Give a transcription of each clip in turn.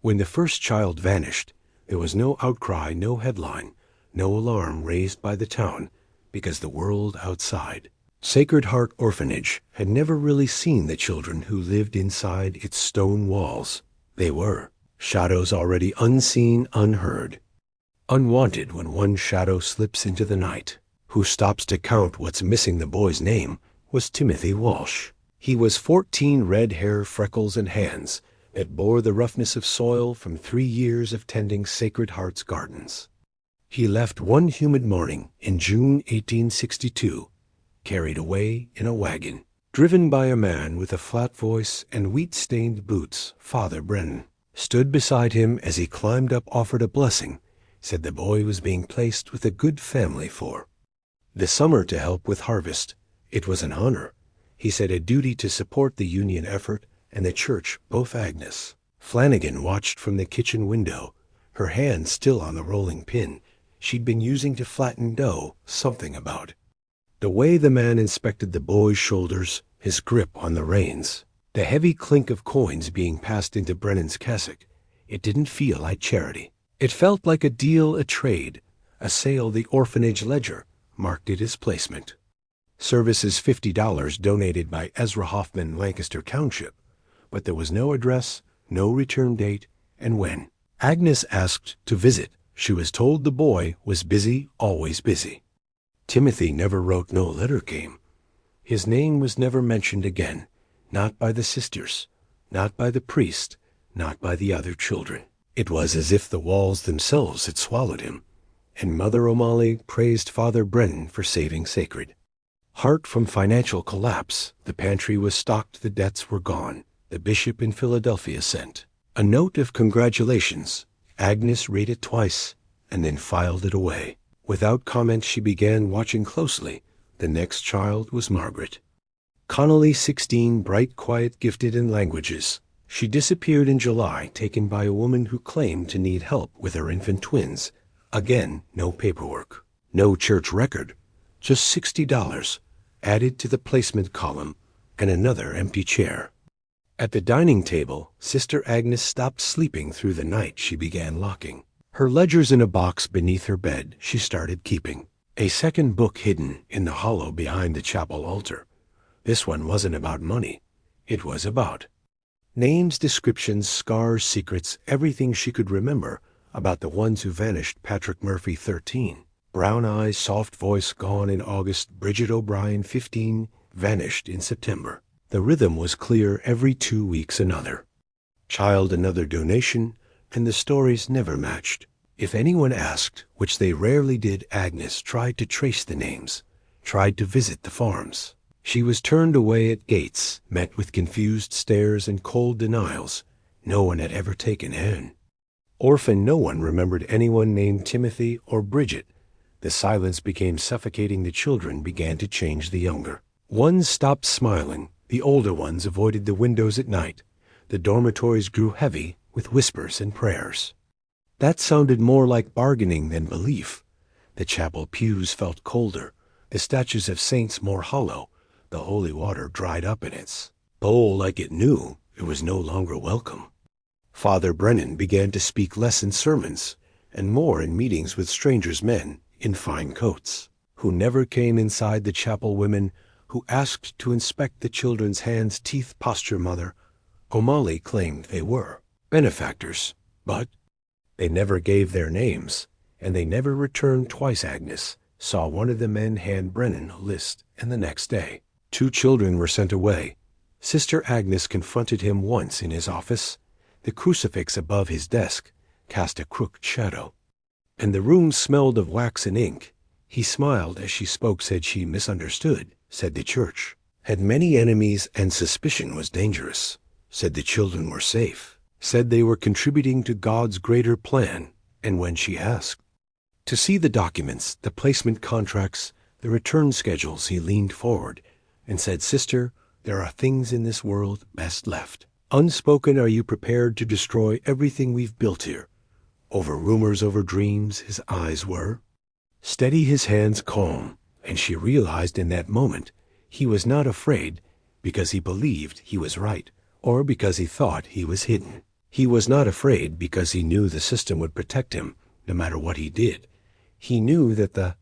When the first child vanished, there was no outcry, no headline, no alarm raised by the town, because the world outside, Sacred Heart Orphanage, had never really seen the children who lived inside its stone walls. They were shadows already unseen, unheard. Unwanted when one shadow slips into the night. Who stops to count what's missing? The boy's name was Timothy Walsh. He was 14, red hair, freckles, and hands that bore the roughness of soil from 3 years of tending Sacred Heart's gardens. He left one humid morning in June 1862, carried away in a wagon, driven by a man with a flat voice and wheat-stained boots. Father Brennan stood beside him as he climbed up, offered a blessing, said the boy was being placed with a good family for the summer to help with harvest. It was an honor, he said, a duty to support the union effort and the church. Both Agnes Flanagan watched from the kitchen window, her hand still on the rolling pin she'd been using to flatten dough. Something about the way the man inspected the boy's shoulders, his grip on the reins, the heavy clink of coins being passed into Brennan's cassock. It didn't feel like charity. It felt like a deal, a trade, a sale. The orphanage ledger marked it as placement. Services $50 donated by Ezra Hoffman, Lancaster Township, but there was no address, no return date, and when Agnes asked to visit, she was told the boy was busy, always busy. Timothy never wrote, no letter came. His name was never mentioned again, not by the sisters, not by the priest, not by the other children. It was as if the walls themselves had swallowed him, and Mother O'Malley praised Father Brennan for saving Sacred Heart from financial collapse. The pantry was stocked, the debts were gone. The bishop in Philadelphia sent a note of congratulations. Agnes read it twice and then filed it away. Without comment, she began watching closely. The next child was Margaret Connolly, 16, bright, quiet, gifted in languages. She disappeared in July, taken by a woman who claimed to need help with her infant twins. Again, no paperwork, no church record, just $60 added to the placement column and another empty chair. At the dining table, Sister Agnes stopped sleeping through the night. She began locking her ledgers in a box beneath her bed. She started keeping a second book hidden in the hollow behind the chapel altar. This one wasn't about money. It was about names, descriptions, scars, secrets, everything she could remember about the ones who vanished. Patrick Murphy, 13, brown eyes, soft voice, gone in August. Bridget O'Brien, 15, vanished in September. The rhythm was clear. Every 2 weeks another child, another donation, and the stories never matched. If anyone asked, which they rarely did, Agnes tried to trace the names, tried to visit the farms. She was turned away at gates, met with confused stares and cold denials. No one had ever taken in. Orphan, no one remembered anyone named Timothy or Bridget. The silence became suffocating. The children began to change. The younger ones stopped smiling. The older ones avoided the windows at night. The dormitories grew heavy with whispers and prayers. That sounded more like bargaining than belief. The chapel pews felt colder, the statues of saints more hollow. The holy water dried up in its bowl like it knew it was no longer welcome. Father Brennan began to speak less in sermons and more in meetings with strangers, men in fine coats, who never came inside the chapel, women who asked to inspect the children's hands, teeth, posture. Mother O'Malley claimed they were benefactors, but they never gave their names, and they never returned. Twice Agnes saw one of the men hand Brennan a list, and the next day 2 children were sent away. Sister Agnes confronted him once in his office. The crucifix above his desk cast a crooked shadow, and the room smelled of wax and ink. He smiled as she spoke, said she misunderstood, said the church had many enemies and suspicion was dangerous, said the children were safe, said they were contributing to God's greater plan. And when she asked to see the documents, the placement contracts, the return schedules, he leaned forward and said, Sister, there are things in this world best left unspoken. Are you prepared to destroy everything we've built here? Over rumors, over dreams. His eyes were steady, his hands calm, and she realized in that moment he was not afraid because he believed he was right or because he thought he was hidden. He was not afraid because he knew the system would protect him no matter what he did. He knew that the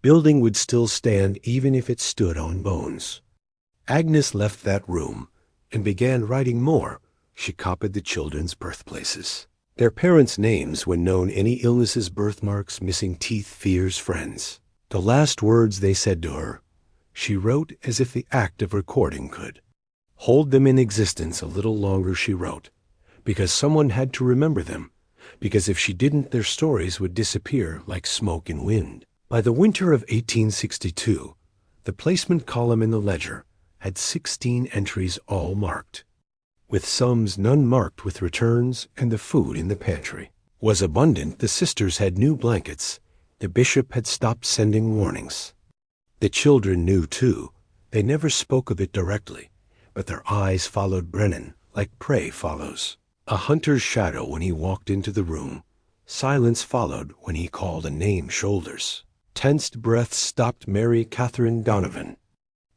building would still stand even if it stood on bones. Agnes left that room and began writing more. She copied the children's birthplaces, their parents' names when known, any illnesses, birthmarks, missing teeth, fears, friends. The last words they said to her, she wrote as if the act of recording could hold them in existence a little longer. She wrote because someone had to remember them, because if she didn't, their stories would disappear like smoke in wind. By the winter of 1862, the placement column in the ledger had 16 entries, all marked, with sums none marked with returns, and the food in the pantry was abundant. The sisters had new blankets. The bishop had stopped sending warnings. The children knew, too. They never spoke of it directly, but their eyes followed Brennan like prey follows a hunter's shadow when he walked into the room. Silence followed when he called a name. Shoulders, tensed breaths stopped. Mary Catherine Donovan.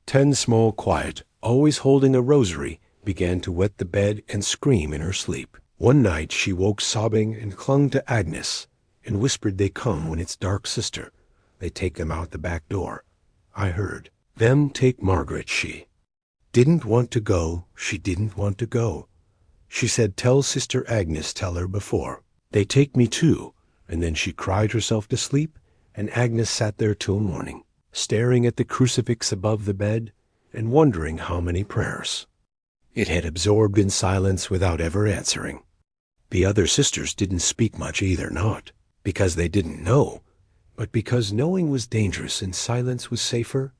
10 small, quiet, always holding a rosary, began to wet the bed and scream in her sleep. One night she woke sobbing and clung to Agnes and whispered, "They come when it's dark, sister. They take them out the back door. I heard them take Margaret." She didn't want to go. She didn't want to go. She said, "Tell Sister Agnes, tell her before they take me too." And then she cried herself to sleep, and Agnes sat there till morning, staring at the crucifix above the bed and wondering how many prayers it had absorbed in silence without ever answering. The other sisters didn't speak much either, not because they didn't know, but because knowing was dangerous and silence was safer.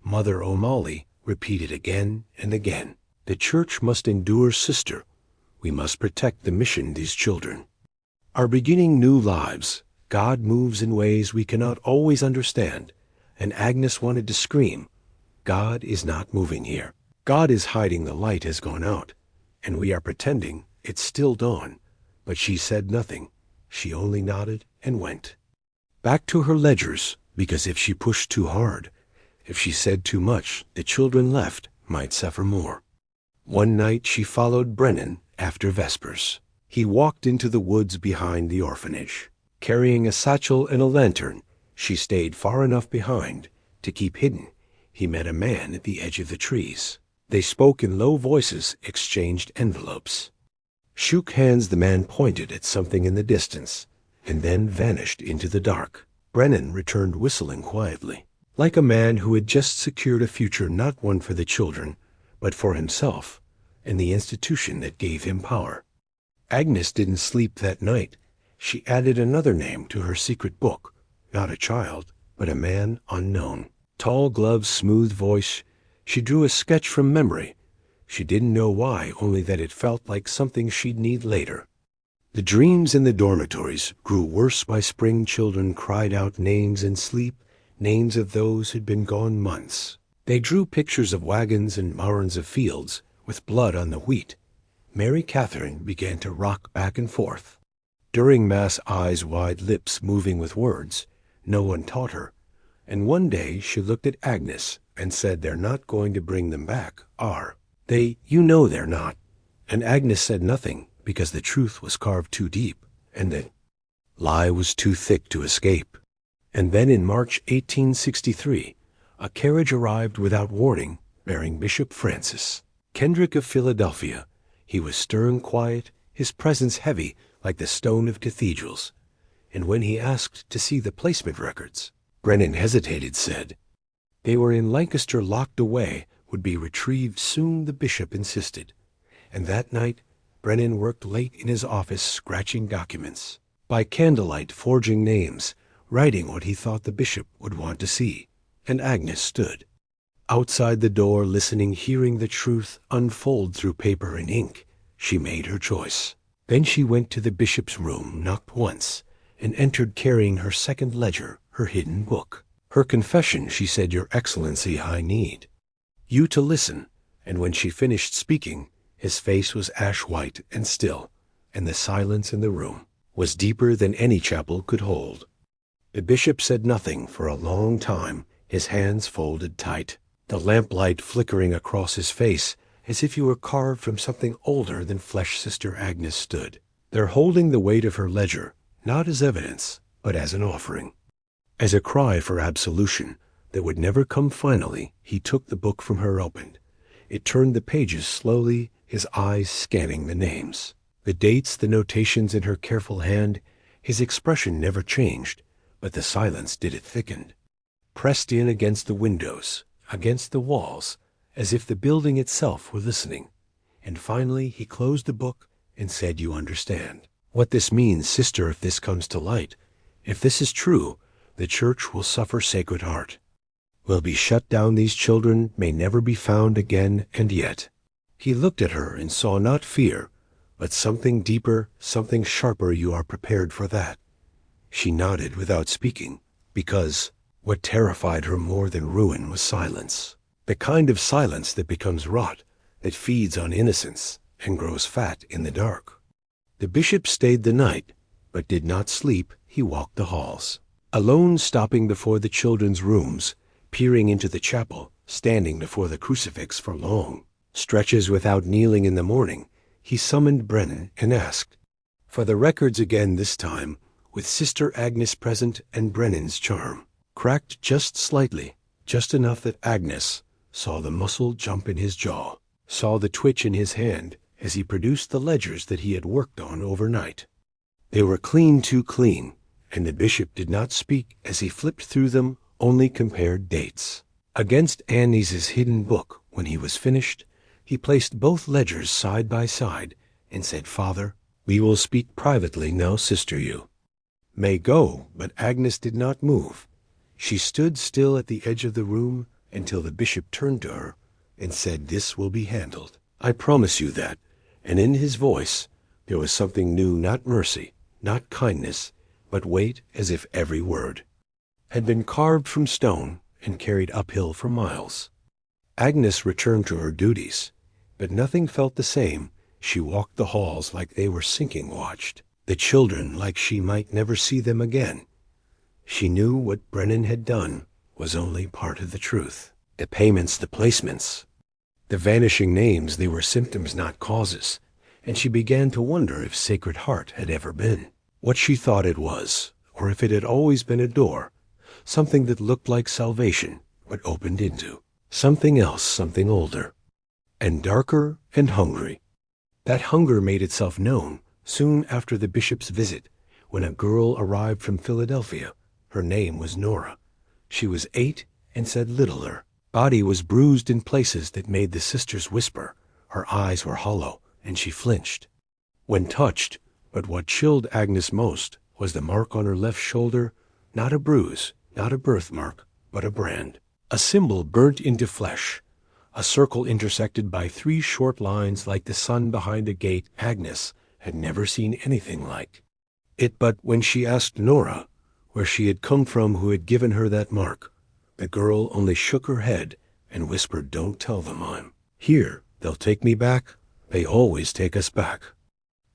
Mother O'Malley repeated again and again, "The church must endure, sister. We must protect the mission, these children are beginning new lives. God moves in ways we cannot always understand." And Agnes wanted to scream, "God is not moving here. God is hiding. The light has gone out, and we are pretending it's still dawn." But she said nothing. She only nodded and went back to her ledgers, because if she pushed too hard, if she said too much, the children left might suffer more. One night she followed Brennan after Vespers. He walked into the woods behind the orphanage, carrying a satchel and a lantern. She stayed far enough behind to keep hidden. He met a man at the edge of the trees. They spoke in low voices, exchanged envelopes, shook hands. The man pointed at something in the distance and then vanished into the dark. Brennan returned whistling quietly, like a man who had just secured a future, not one for the children, but for himself and the institution that gave him power. Agnes didn't sleep that night. She added another name to her secret book, not a child, but a man unknown. Tall gloves, smooth voice. She drew a sketch from memory. She didn't know why, only that it felt like something she'd need later. The dreams in the dormitories grew worse by spring. Children cried out names in sleep, names of those who'd been gone months. They drew pictures of wagons and mounds of fields with blood on the wheat. Mary Catherine began to rock back and forth during Mass, eyes wide, lips moving with words no one taught her. And one day she looked at Agnes and said, "They're not going to bring them back, are they? You know they're not." And Agnes said nothing, because the truth was carved too deep, and the lie was too thick to escape. And then in March 1863, a carriage arrived without warning, bearing Bishop Francis Kendrick of Philadelphia. He was stern, quiet, his presence heavy like the stone of cathedrals. And when he asked to see the placement records, Brennan hesitated, said they were in Lancaster, locked away, would be retrieved soon, the bishop insisted. And that night Brennan worked late in his office, scratching documents, by candlelight forging names, writing what he thought the bishop would want to see. And Agnes stood outside the door, listening, hearing the truth unfold through paper and ink. She made her choice. Then she went to the bishop's room, knocked once, and entered carrying her second ledger, her hidden book. Her confession, she said, "Your Excellency, I need you to listen." And when she finished speaking, his face was ash-white and still, and the silence in the room was deeper than any chapel could hold. The bishop said nothing for a long time, his hands folded tight, the lamplight flickering across his face as if you were carved from something older than flesh Sister Agnes stood, there holding the weight of her ledger, not as evidence, but as an offering. As a cry for absolution that would never come finally, he took the book from her opened. It turned the pages slowly, his eyes scanning the names. The dates, the notations in her careful hand, his expression never changed, but the silence did it thicken. Pressed in against the windows, against the walls, as if the building itself were listening. And finally he closed the book and said, "You understand. What this means, sister, if this comes to light, if this is true, the Church will suffer Sacred Heart. Will be shut down, these children may never be found again, and yet." He looked at her and saw not fear, but something deeper, something sharper. "You are prepared for that?" She nodded without speaking, because what terrified her more than ruin was silence. The kind of silence that becomes rot, that feeds on innocence and grows fat in the dark. The bishop stayed the night, but did not sleep. He walked the halls, alone, stopping before the children's rooms, peering into the chapel, standing before the crucifix for long stretches without kneeling. In the morning he summoned Brennan and asked for the records again, this time with Sister Agnes present, and Brennan's charm cracked just slightly, just enough that Agnes saw the muscle jump in his jaw, saw the twitch in his hand as he produced the ledgers that he had worked on overnight. They were clean, too clean, and the bishop did not speak as he flipped through them, only compared dates. Against Agnes's hidden book, when he was finished, he placed both ledgers side by side and said, "Father, we will speak privately now, sister. You may go." But Agnes did not move. She stood still at the edge of the room until the bishop turned to her and said, "This will be handled. I promise you that." And in his voice there was something new, not mercy, not kindness, but weight, as if every word had been carved from stone and carried uphill for miles. Agnes returned to her duties, but nothing felt the same. She walked the halls like they were sinking, watched the children like she might never see them again. She knew what Brennan had done was only part of the truth. The payments, the placements, the vanishing names, they were symptoms, not causes, and she began to wonder if Sacred Heart had ever been what she thought it was, or if it had always been a door, something that looked like salvation, but opened into something else, something older and darker and hungry. That hunger made itself known soon after the bishop's visit, when a girl arrived from Philadelphia. Her name was Nora. She was 8 and said little. Her body was bruised in places that made the sisters whisper. Her eyes were hollow, and she flinched when touched. But what chilled Agnes most was the mark on her left shoulder, not a bruise, not a birthmark, but a brand, a symbol burnt into flesh, a circle intersected by 3 short lines like the sun behind a gate. Agnes had never seen anything like it. But when she asked Nora where she had come from, who had given her that mark, the girl only shook her head and whispered, "Don't tell them I'm here. They'll take me back. They always take us back."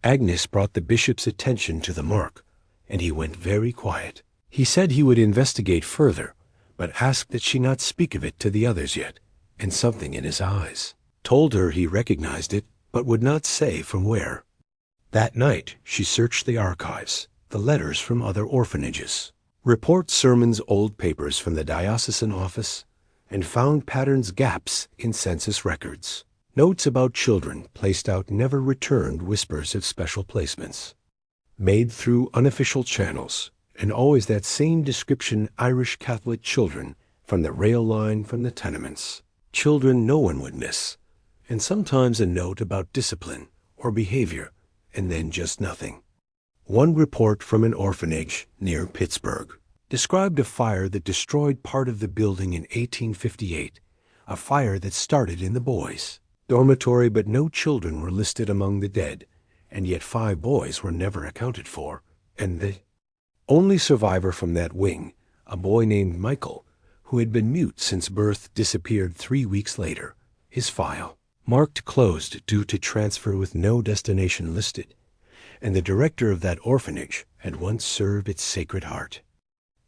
Agnes brought the bishop's attention to the mark, and he went very quiet. He said he would investigate further, but asked that she not speak of it to the others yet, and something in his eyes told her he recognized it, but would not say from where. That night she searched the archives, the letters from other orphanages, reports, sermons, old papers from the diocesan office, and found patterns, gaps in census records. Notes about children placed out, never returned, whispers of special placements made through unofficial channels, and always that same description: Irish Catholic children from the rail line, from the tenements, children no one would miss, and sometimes a note about discipline or behavior, and then just nothing. One report from an orphanage near Pittsburgh described a fire that destroyed part of the building in 1858, a fire that started in the boys' dormitory, but no children were listed among the dead, and yet 5 boys were never accounted for, and the only survivor from that wing, a boy named Michael, who had been mute since birth, disappeared 3 weeks later, his file marked closed due to transfer with no destination listed, and the director of that orphanage had once served its Sacred Heart.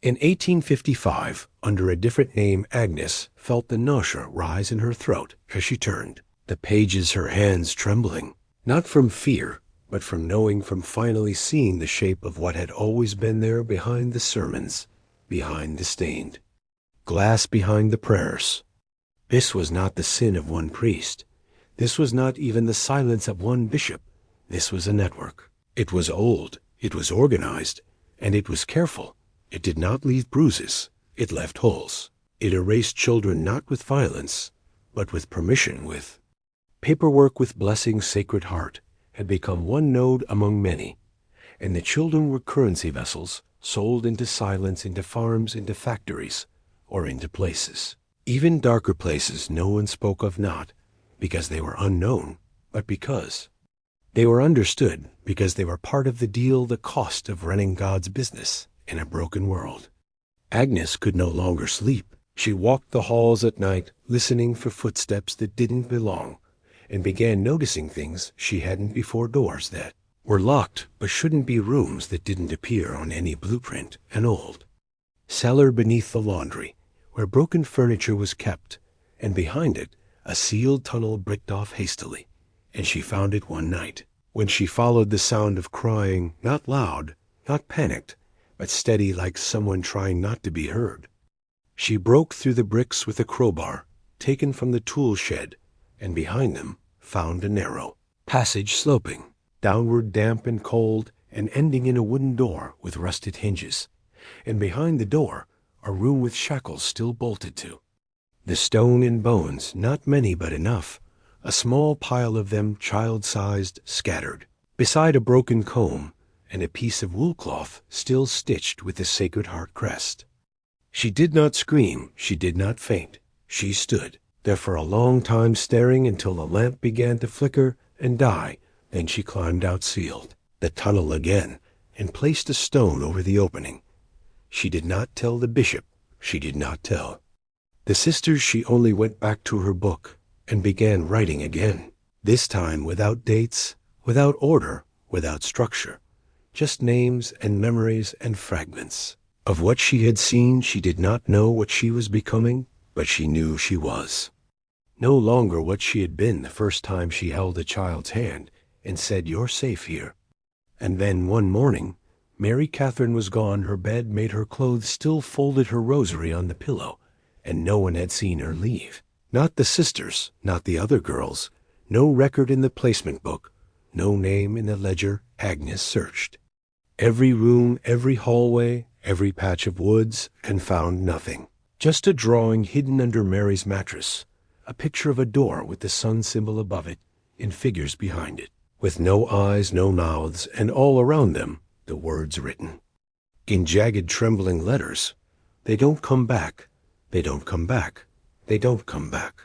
In 1855, under a different name, Agnes felt the nausea rise in her throat as she turned the pages her hands trembling, not from fear, but from finally seeing the shape of what had always been there behind the sermons, behind the stained glass, behind the prayers. This was not the sin of one priest. This was not even the silence of one bishop. This was a network. It was old, it was organized, and it was careful. It did not leave bruises. It left holes. It erased children not with violence, but with permission, with paperwork, with blessing. Sacred Heart had become one node among many, and the children were currency vessels sold into silence, into farms, into factories, or into places. Even darker places no one spoke of, not because they were unknown, but because they were understood, because they were part of the deal, the cost of running God's business in a broken world. Agnes could no longer sleep. She walked the halls at night, listening for footsteps that didn't belong, and began noticing things she hadn't before, doors that were locked but shouldn't be, rooms that didn't appear on any blueprint, an old cellar beneath the laundry where broken furniture was kept, and behind it a sealed tunnel bricked off hastily. And she found it one night when she followed the sound of crying, not loud, not panicked, but steady, like someone trying not to be heard. She broke through the bricks with a crowbar taken from the tool shed, and behind them found a narrow passage sloping downward, damp and cold, and ending in a wooden door with rusted hinges, and behind the door a room with shackles still bolted to the stone and bones, not many but enough, a small pile of them, child-sized, scattered, beside a broken comb and a piece of wool cloth still stitched with the Sacred Heart crest. She did not scream, she did not faint. She stood there for a long time, staring until the lamp began to flicker and die. Then she climbed out, sealed the tunnel again, and placed a stone over the opening. She did not tell the bishop. She did not tell the sisters. She only went back to her book and began writing again, this time without dates, without order, without structure, just names and memories and fragments of what she had seen. She did not know what she was becoming, but she knew she was no longer what she had been the first time she held a child's hand and said, "You're safe here." And then one morning, Mary Catherine was gone. Her bed made her clothes, still folded, her rosary on the pillow, and no one had seen her leave. Not the sisters, not the other girls. No record in the placement book, no name in the ledger. Agnes searched every room, every hallway, every patch of woods, and found nothing. Just a drawing hidden under Mary's mattress, a picture of a door with the sun symbol above it, in figures behind it, with no eyes, no mouths, and all around them the words written in jagged, trembling letters: "They don't come back, they don't come back, they don't come back."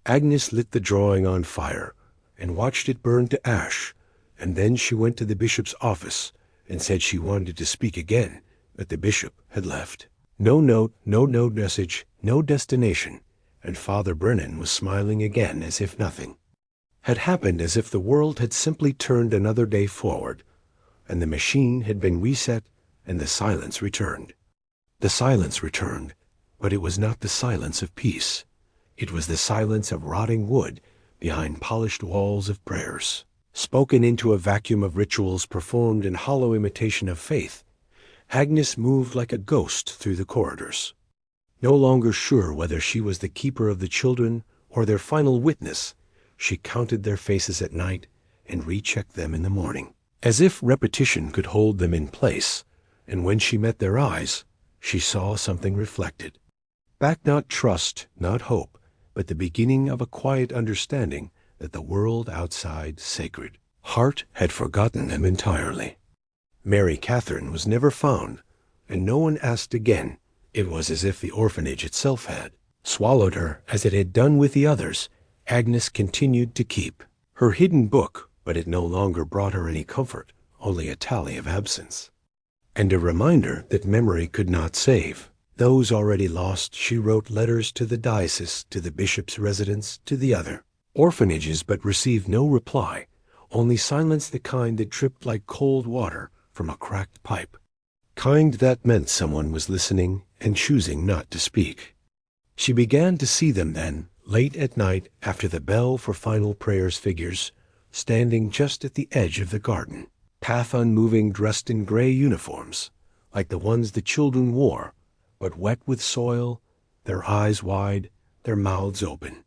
Agnes lit the drawing on fire and watched it burn to ash, and then she went to the bishop's office and said she wanted to speak again, but the bishop had left. No note, no message, no destination, and Father Brennan was smiling again, as if nothing had happened, as if the world had simply turned another day forward, and the machine had been reset, and the silence returned. The silence returned, but it was not the silence of peace. It was the silence of rotting wood behind polished walls of prayers, spoken into a vacuum of rituals performed in hollow imitation of faith. Agnes moved like a ghost through the corridors, no longer sure whether she was the keeper of the children or their final witness. She counted their faces at night and rechecked them in the morning, as if repetition could hold them in place, and when she met their eyes, she saw something reflected back, not trust, not hope, but the beginning of a quiet understanding that the world outside Sacred Heart had forgotten them entirely. Mary Catherine was never found, and no one asked again. It was as if the orphanage itself had swallowed her, as it had done with the others. Agnes continued to keep her hidden book, but it no longer brought her any comfort, only a tally of absence, and a reminder that memory could not save those already lost. She wrote letters to the diocese, to the bishop's residence, to the other orphanages, but received no reply, only silence, the kind that dripped like cold water from a cracked pipe, kind that meant someone was listening and choosing not to speak. She began to see them then, Late at night, after the bell for final prayers figures, standing just at the edge of the garden, path unmoving, dressed in gray uniforms, like the ones the children wore, but wet with soil, their eyes wide, their mouths open.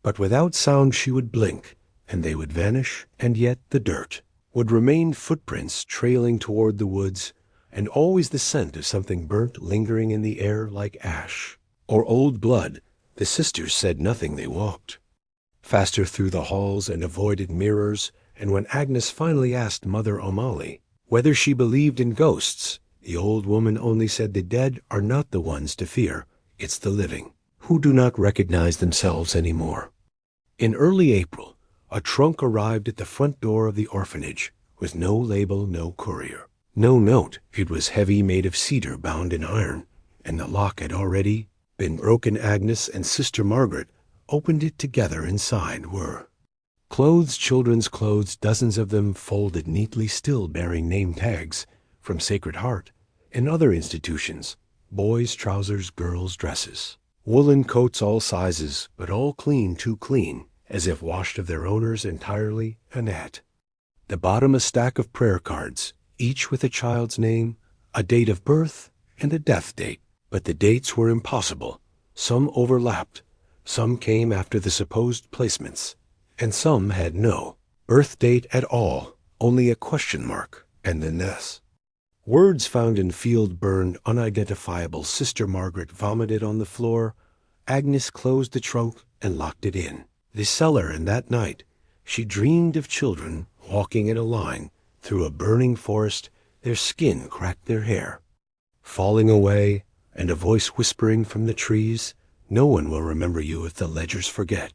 But without sound she would blink, and they would vanish, and yet the dirt would remain, footprints trailing toward the woods, and always the scent of something burnt lingering in the air like ash, or old blood. The sisters said nothing. They walked faster through the halls and avoided mirrors, and when Agnes finally asked Mother O'Malley whether she believed in ghosts, the old woman only said, "The dead are not the ones to fear. It's the living, who do not recognize themselves anymore." In early April, a trunk arrived at the front door of the orphanage, with no label, no courier, no note. It was heavy, made of cedar bound in iron, and the lock had already been broken. Agnes and Sister Margaret opened it together. Inside were clothes, children's clothes, dozens of them folded neatly, still bearing name tags from Sacred Heart and other institutions, boys' trousers, girls' dresses, woolen coats, all sizes, but all clean, too clean, as if washed of their owners entirely, and at the bottom a stack of prayer cards, each with a child's name, a date of birth, and a death date. But the dates were impossible. Some overlapped, some came after the supposed placements, and some had no birth date at all, only a question mark, and then this. Words found in field burned, unidentifiable. Sister Margaret vomited on the floor. Agnes closed the trunk and locked it in the cellar, and that night she dreamed of children walking in a line through a burning forest, their skin cracked, their hair falling away, and a voice whispering from the trees, "No one will remember you if the ledgers forget."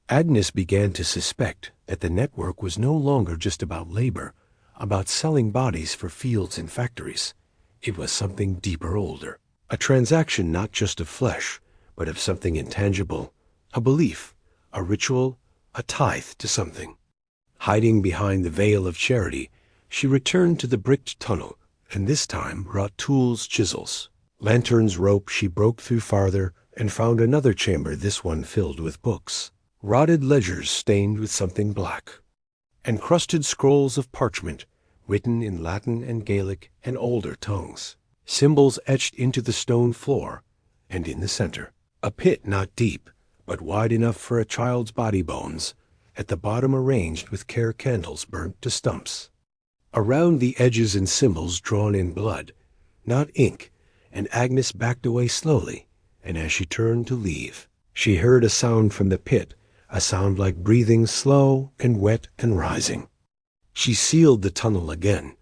Agnes began to suspect that the network was no longer just about labor, about selling bodies for fields and factories. It was something deeper, older, a transaction not just of flesh, but of something intangible, a belief, a ritual, a tithe to something. Hiding behind the veil of charity, she returned to the bricked tunnel, and this time brought tools, chisels, lanterns, rope. She broke through farther and found another chamber, this one filled with books, rotted ledgers stained with something black, and crusted scrolls of parchment written in Latin and Gaelic and older tongues, symbols etched into the stone floor, and in the center, a pit not deep, but wide enough for a child's body bones, at the bottom arranged with care candles burnt to stumps. Around the edges and symbols drawn in blood, not ink, and Agnes backed away slowly, and as she turned to leave, she heard a sound from the pit, a sound like breathing, slow and wet and rising. She sealed the tunnel again,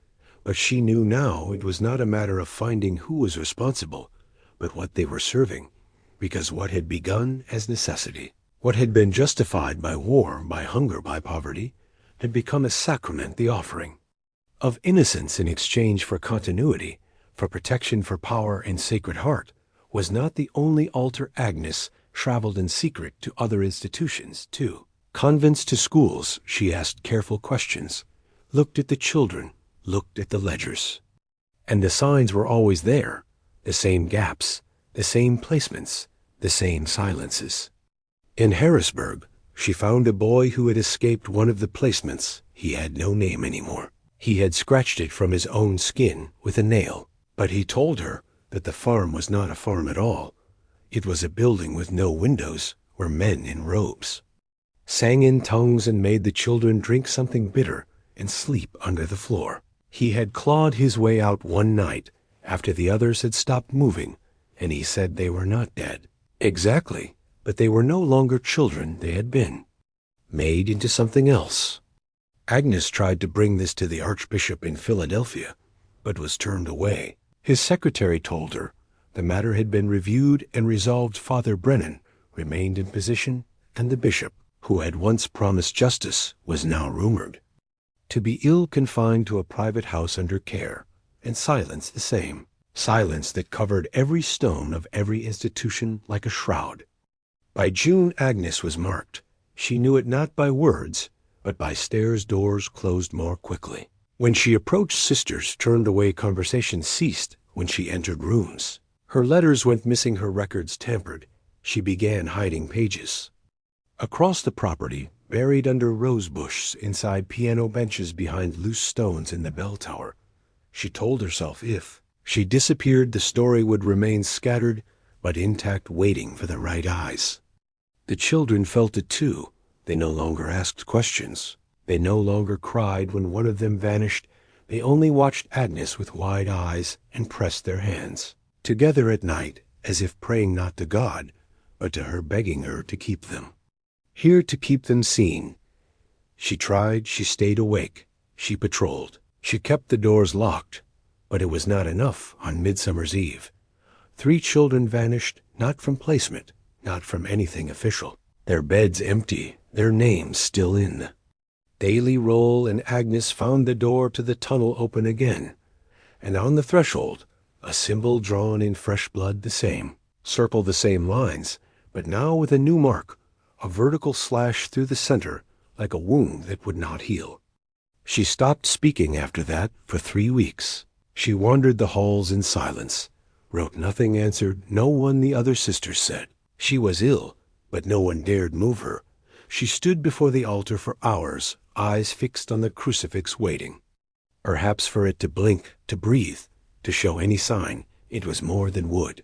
but she knew now it was not a matter of finding who was responsible, but what they were serving, because what had begun as necessity, what had been justified by war, by hunger, by poverty, had become a sacrament, the offering of innocence in exchange for continuity, for protection, for power. In Sacred Heart was not the only altar. Agnes traveled in secret to other institutions, to convents, to schools. She asked careful questions, looked at the children, looked at the ledgers. And the signs were always there, the same gaps, the same placements, the same silences. In Harrisburg, she found a boy who had escaped one of the placements. He had no name anymore. He had scratched it from his own skin with a nail, but he told her that the farm was not a farm at all. It was a building with no windows, where men in robes sang in tongues and made the children drink something bitter and sleep under the floor. He had clawed his way out one night after the others had stopped moving, and he said they were not dead. Exactly, but they were no longer children. They had been made into something else. Agnes tried to bring this to the Archbishop in Philadelphia, but was turned away. His secretary told her the matter had been reviewed and resolved. Father Brennan remained in position, and the bishop, who had once promised justice, was now rumored to be ill, confined to a private house under care, and silence the same, silence that covered every stone of every institution like a shroud. By June, Agnes was marked. She knew it not by words, but by stairs, doors closed more quickly. When she approached sisters, turned away, conversation ceased. When she entered rooms, her letters went missing, her records tampered. She began hiding pages. Across the property, buried under rose bush, inside piano benches behind loose stones in the bell tower, she told herself if she disappeared, the story would remain scattered but intact, waiting for the right eyes. The children felt it too. They no longer asked questions. They no longer cried when one of them vanished. They only watched Agnes with wide eyes and pressed their hands together at night, as if praying not to God, but to her, begging her to keep them here, to keep them seen. She tried, she stayed awake, she patrolled, she kept the doors locked, but it was not enough. On Midsummer's Eve, 3 children vanished, not from placement, not from anything official. Their beds empty, their names still in. Daily roll, and Agnes found the door to the tunnel open again, and on the threshold, a symbol drawn in fresh blood, the same, circle the same lines, but now with a new mark, a vertical slash through the center, like a wound that would not heal. She stopped speaking after that for 3 weeks. She wandered the halls in silence, wrote nothing answered, no one, the other sisters said. She was ill, but no one dared move her. She stood before the altar for hours, eyes fixed on the crucifix, waiting. Perhaps for it to blink, to breathe, to show any sign. It was more than wood.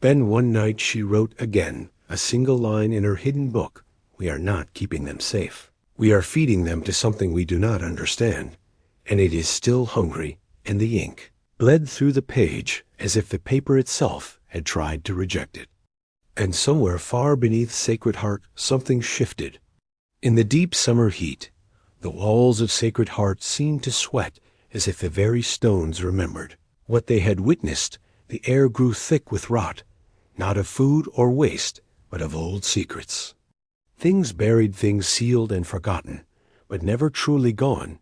Then one night she wrote again, a single line in her hidden book. We are not keeping them safe. We are feeding them to something we do not understand, and it is still hungry, and the ink bled through the page as if the paper itself had tried to reject it. And somewhere far beneath Sacred Heart something shifted. In the deep summer heat, the walls of Sacred Heart seemed to sweat as if the very stones remembered what they had witnessed. The air grew thick with rot, not of food or waste, but of old secrets. Things buried, things sealed and forgotten, but never truly gone.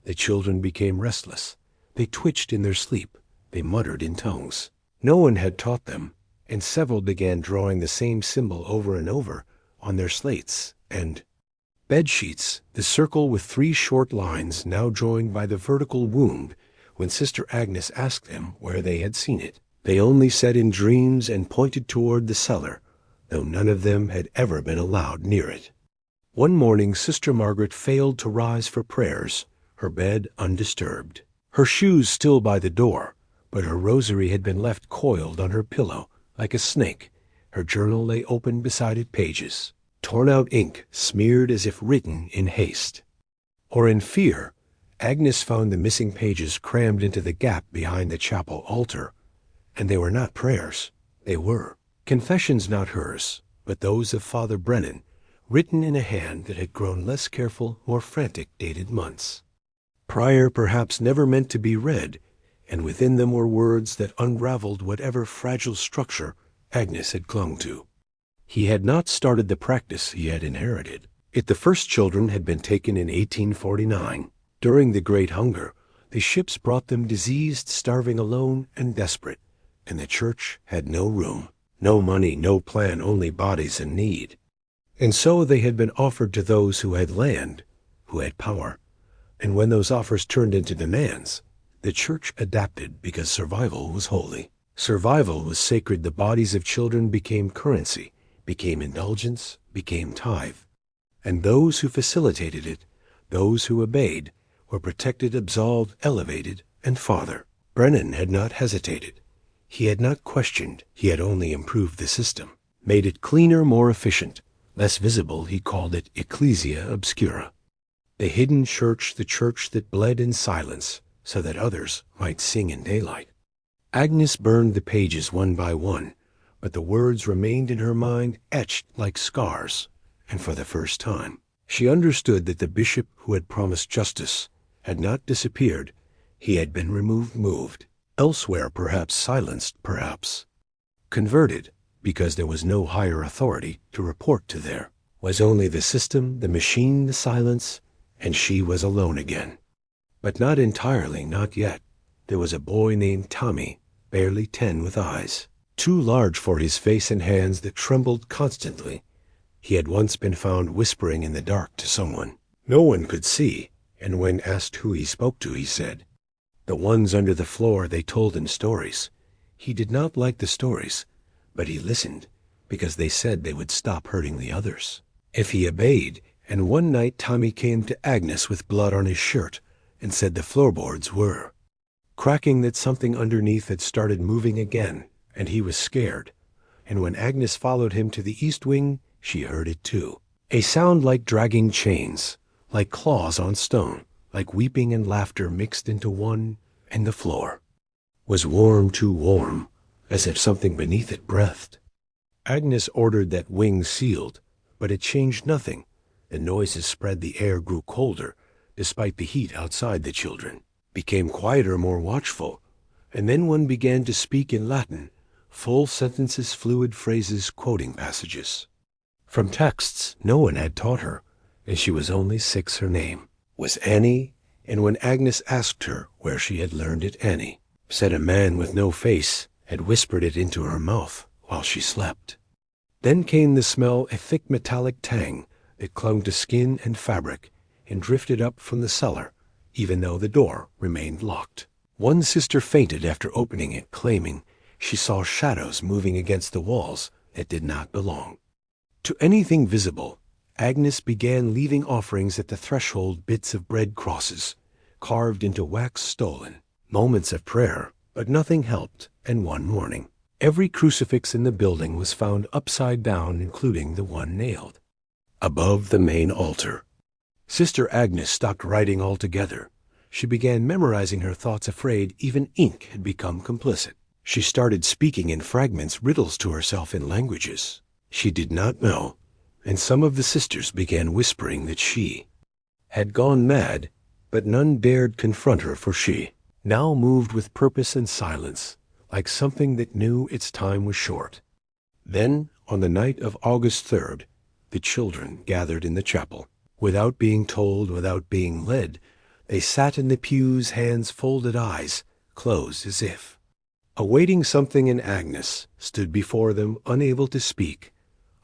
The children became restless. They twitched in their sleep. They muttered in tongues no one had taught them, and several began drawing the same symbol over and over on their slates and bed sheets, the circle with 3 short lines now joined by the vertical wound. When Sister Agnes asked them where they had seen it, they only said in dreams and pointed toward the cellar, though none of them had ever been allowed near it. One morning Sister Margaret failed to rise for prayers, her bed undisturbed, her shoes still by the door, but her rosary had been left coiled on her pillow like a snake. Her journal lay open beside it, pages, torn out, ink smeared as if written in haste or in fear. Agnes found the missing pages crammed into the gap behind the chapel altar, and they were not prayers. They were confessions, not hers, but those of Father Brennan, written in a hand that had grown less careful, more frantic, dated months prior, perhaps never meant to be read, and within them were words that unraveled whatever fragile structure Agnes had clung to. He had not started the practice he had inherited. The first children had been taken in 1849. During the Great Hunger, the ships brought them diseased, starving, alone, and desperate, and the church had no room, no money, no plan, only bodies in need. And so they had been offered to those who had land, who had power. And when those offers turned into demands, the church adapted, because survival was holy. Survival was sacred. The bodies of children became currency, became indulgence, became tithe. And those who facilitated it, those who obeyed, were protected, absolved, elevated, and Father Brennan had not hesitated. He had not questioned. He had only improved the system, made it cleaner, more efficient, less visible. He called it Ecclesia Obscura, the hidden church, the church that bled in silence so that others might sing in daylight. Agnes burned the pages one by one, but the words remained in her mind, etched like scars, and for the first time she understood that the bishop who had promised justice had not disappeared. He had been removed, moved, elsewhere, perhaps silenced, perhaps converted, because there was no higher authority to report to. There was only the system, the machine, the silence, and she was alone again. But not entirely, not yet. There was a boy named Tommy, barely 10, with eyes too large for his face and hands that trembled constantly. He had once been found whispering in the dark to someone no one could see, and when asked who he spoke to, he said, "The ones under the floor, they told him stories." He did not like the stories, but he listened, because they said they would stop hurting the others. if he obeyed. And one night Tommy came to Agnes with blood on his shirt and said the floorboards were cracking, that something underneath had started moving again, and he was scared. And when Agnes followed him to the east wing, she heard it too. A sound like dragging chains, like claws on stone, like weeping and laughter mixed into one, and the floor was warm, too warm, as if something beneath it breathed. Agnes ordered that wing sealed, but it changed nothing. The noises spread, the air grew colder, despite the heat outside. The children became quieter, more watchful, and then one began to speak in Latin, full sentences, fluid phrases, quoting passages from texts no one had taught her, and she was only 6. Her name was Annie, and when Agnes asked her where she had learned it, Annie said a man with no face had whispered it into her mouth while she slept. Then came the smell, a thick metallic tang that clung to skin and fabric and drifted up from the cellar, even though the door remained locked. One sister fainted after opening it, claiming she saw shadows moving against the walls that did not belong to anything visible. Agnes began leaving offerings at the threshold, bits of bread crosses carved into wax, stolen moments of prayer, but nothing helped. And one morning, every crucifix in the building was found upside down, including the one nailed above the main altar. Sister Agnes stopped writing altogether. She began memorizing her thoughts, afraid even ink had become complicit. She started speaking in fragments, riddles to herself in languages she did not know, and some of the sisters began whispering that she had gone mad, but none dared confront her, for she now moved with purpose and silence, like something that knew its time was short. Then, on the night of August 3rd, the children gathered in the chapel. Without being told, without being led, they sat in the pews, hands folded, eyes closed, as if awaiting something, and Agnes stood before them, unable to speak,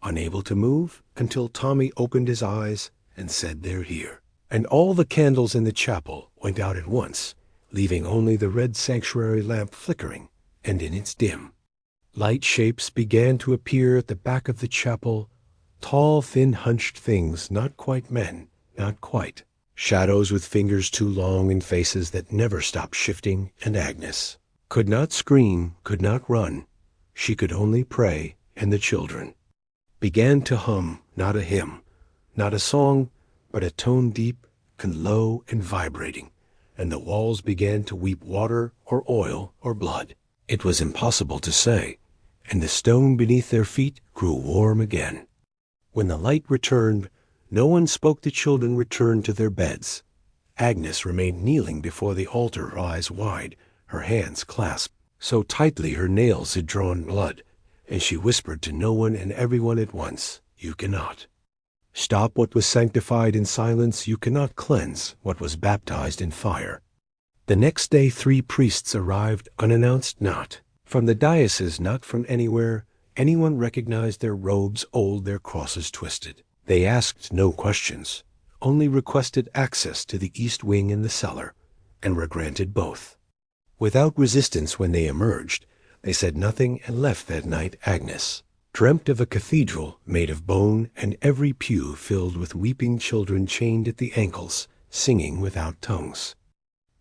unable to move, until Tommy opened his eyes and said, "They're here." And all the candles in the chapel went out at once, leaving only the red sanctuary lamp flickering, and in its dim light shapes began to appear at the back of the chapel, tall, thin, hunched things, not quite men, not quite. Shadows with fingers too long and faces that never stopped shifting, and Agnes could not scream, could not run. She could only pray, and the children began to hum, not a hymn, not a song, but a tone deep and low and vibrating, and the walls began to weep water or oil or blood. It was impossible to say, and the stone beneath their feet grew warm again. When the light returned, no one spoke. The children returned to their beds. Agnes remained kneeling before the altar, her eyes wide, her hands clasped so tightly her nails had drawn blood, and she whispered to no one and everyone at once, "You cannot stop what was sanctified in silence. You cannot cleanse what was baptized in fire." The next day 3 priests arrived, unannounced, not from the diocese, not from anywhere. Anyone recognized their robes old, their crosses twisted. They asked no questions, only requested access to the east wing and the cellar, and were granted both. Without resistance, when they emerged, they said nothing and left that night. Agnes dreamt of a cathedral made of bone, and every pew filled with weeping children chained at the ankles, singing without tongues.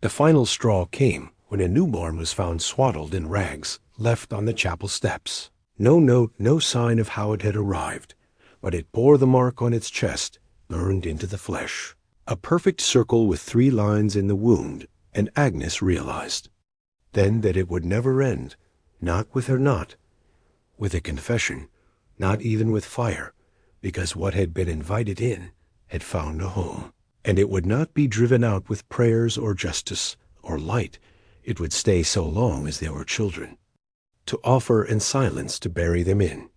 The final straw came when a newborn was found swaddled in rags, left on the chapel steps. No note, no sign of how it had arrived, but it bore the mark on its chest, burned into the flesh. A perfect circle with 3 lines in the wound, and Agnes realized then that it would never end, not with her, not with a confession, not even with fire, because what had been invited in had found a home. And it would not be driven out with prayers or justice or light. It would stay so long as there were children to offer and silence to bury them in.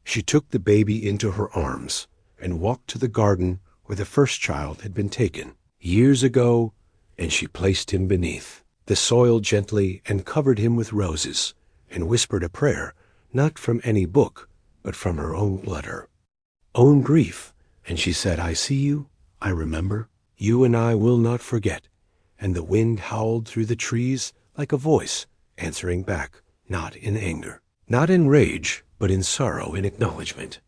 She took the baby into her arms and walked to the garden where the first child had been taken years ago, and she placed him beneath the soil gently and covered him with roses and whispered a prayer, not from any book, but from her own blood, her own grief. And she said, "I see you, I remember, you and I will not forget." And the wind howled through the trees like a voice answering back, not in anger, not in rage, but in sorrow, in acknowledgement.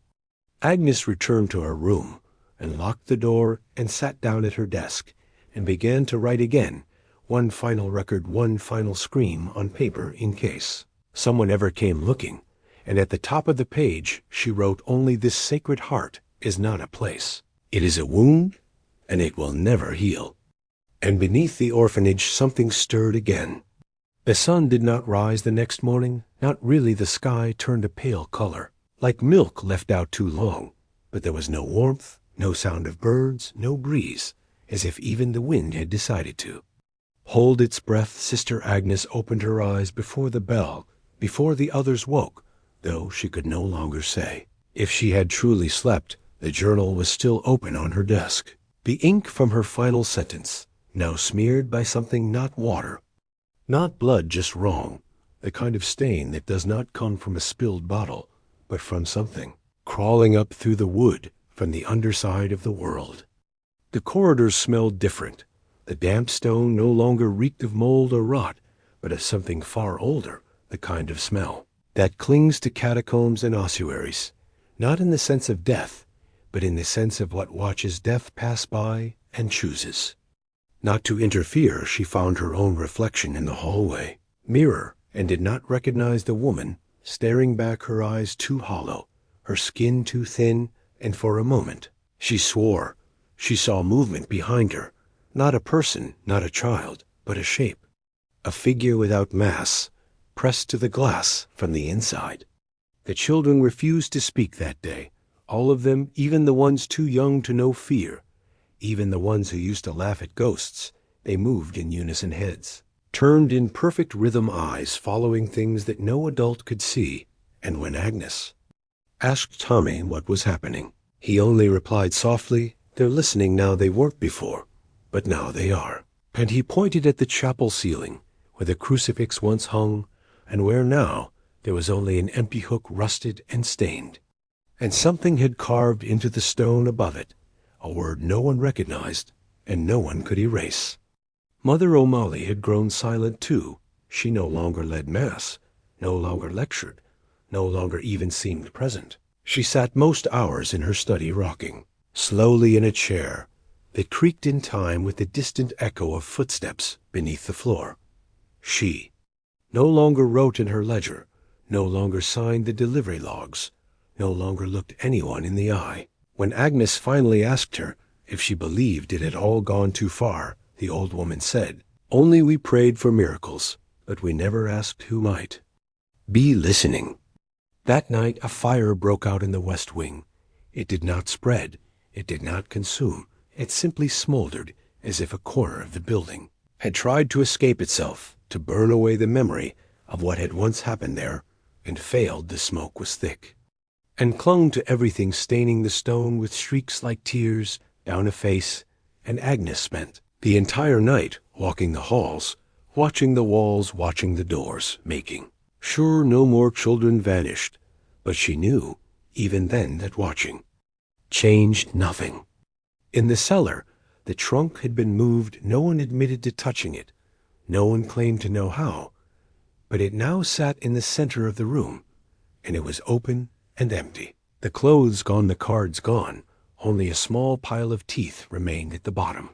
Agnes returned to her room and locked the door and sat down at her desk and began to write again, one final record, one final scream on paper in case someone ever came looking. And at the top of the page she wrote only, "This Sacred Heart is not a place. It is a wound, and it will never heal." And beneath the orphanage something stirred again. The sun did not rise the next morning, not really. The sky turned a pale color, like milk left out too long. But there was no warmth, no sound of birds, no breeze, as if even the wind had decided to hold its breath. Sister Agnes opened her eyes before the bell, before the others woke, though she could no longer say. If she had truly slept, the journal was still open on her desk. The ink from her final sentence, now smeared by something, not water, not blood, just wrong, the kind of stain that does not come from a spilled bottle, but from something crawling up through the wood from the underside of the world. The corridors smelled different. The damp stone no longer reeked of mold or rot, but of something far older, the kind of smell that clings to catacombs and ossuaries, not in the sense of death, but in the sense of what watches death pass by and chooses not to interfere. She found her own reflection in the hallway mirror and did not recognize the woman staring back, her eyes too hollow, her skin too thin, and for a moment she swore she saw movement behind her, not a person, not a child, but a shape, a figure without mass, pressed to the glass from the inside. The children refused to speak that day, all of them, even the ones too young to know fear, even the ones who used to laugh at ghosts. They moved in unison, heads turned in perfect rhythm, eyes following things that no adult could see. And when Agnes asked Tommy what was happening, he only replied softly, "They're listening now. They weren't before, but now they are." And he pointed at the chapel ceiling, where the crucifix once hung, and where now there was only an empty hook, rusted and stained, and something had carved into the stone above it a word no one recognized and no one could erase. Mother O'Malley had grown silent too. She no longer led Mass, no longer lectured, no longer even seemed present. She sat most hours in her study, rocking slowly in a chair that creaked in time with the distant echo of footsteps beneath the floor. She no longer wrote in her ledger, no longer signed the delivery logs, no longer looked anyone in the eye. When Agnes finally asked her if she believed it had all gone too far, the old woman said, "Only we prayed for miracles, but we never asked who might be listening." That night a fire broke out in the West Wing. It did not spread, it did not consume, it simply smoldered, as if a corner of the building had tried to escape itself, to burn away the memory of what had once happened there, and failed. The smoke was thick and clung to everything, staining the stone with streaks like tears down a face. And Agnes spent the entire night walking the halls, watching the walls, watching the doors, making sure no more children vanished. But she knew, even then, that watching changed nothing. In the cellar, the trunk had been moved. No one admitted to touching it. No one claimed to know how. But it now sat in the center of the room, and it was open and empty. The clothes gone, the cards gone. Only a small pile of teeth remained at the bottom,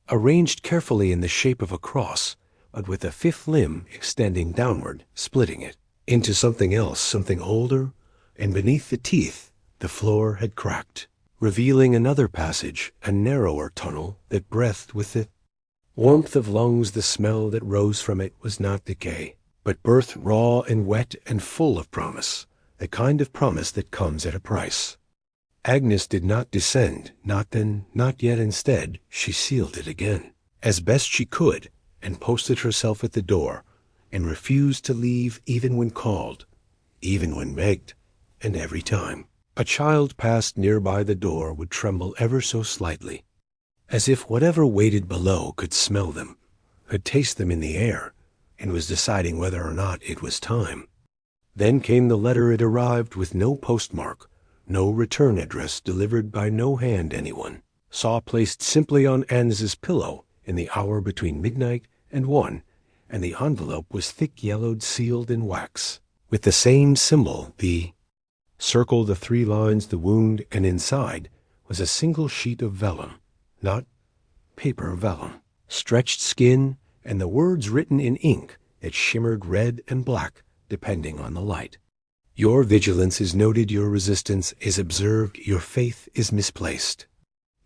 arranged carefully in the shape of a cross, but with a fifth limb extending downward, splitting it into something else, something older. And beneath the teeth, the floor had cracked, revealing another passage, a narrower tunnel that breathed with the warmth of lungs. The smell that rose from it was not decay, but birth, raw and wet and full of promise, the kind of promise that comes at a price. Agnes did not descend, not then, not yet. Instead, she sealed it again, as best she could, and posted herself at the door, and refused to leave even when called, even when begged. And every time a child passed nearby, the door would tremble ever so slightly, as if whatever waited below could smell them, could taste them in the air, and was deciding whether or not it was time. Then came the letter. It arrived with no postmark, no return address, delivered by no hand anyone saw, placed simply on Agnes's pillow in the hour between midnight and 1, and the envelope was thick yellowed, sealed in wax, with the same symbol, the Circle the 3 lines, the wound, and inside was a single sheet of vellum, not paper vellum, stretched skin, and the words written in ink that shimmered red and black depending on the light. Your vigilance is noted, your resistance is observed, your faith is misplaced.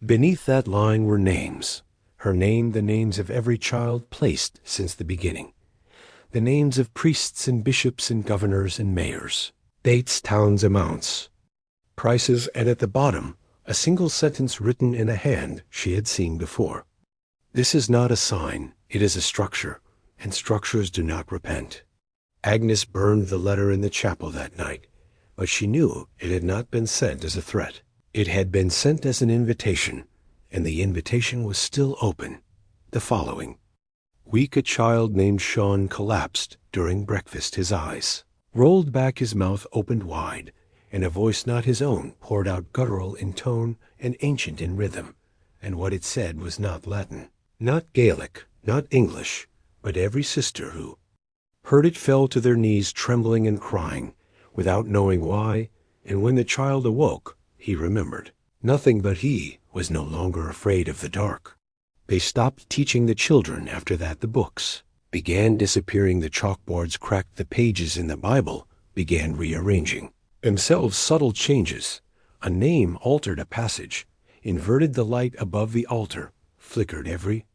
Beneath that line were names. Her name, the names of every child placed since the beginning. The names of priests and bishops and governors and mayors. Dates, towns, amounts, prices, and at the bottom, a single sentence written in a hand she had seen before. This is not a sign, it is a structure, and structures do not repent. Agnes burned the letter in the chapel that night, but she knew it had not been sent as a threat. It had been sent as an invitation, and the invitation was still open. The following: weak, a child named Sean collapsed during breakfast. His eyes rolled back, his mouth opened wide, and a voice not his own poured out, guttural in tone and ancient in rhythm, and what it said was not Latin, not Gaelic, not English, but every sister who heard it fell to their knees trembling and crying, without knowing why, and when the child awoke, he remembered. Nothing but he was no longer afraid of the dark. They stopped teaching the children after that the books began disappearing, the chalkboards cracked, the pages in the Bible began rearranging. Themselves subtle changes. A name altered a passage, inverted the light above the altar, flickered every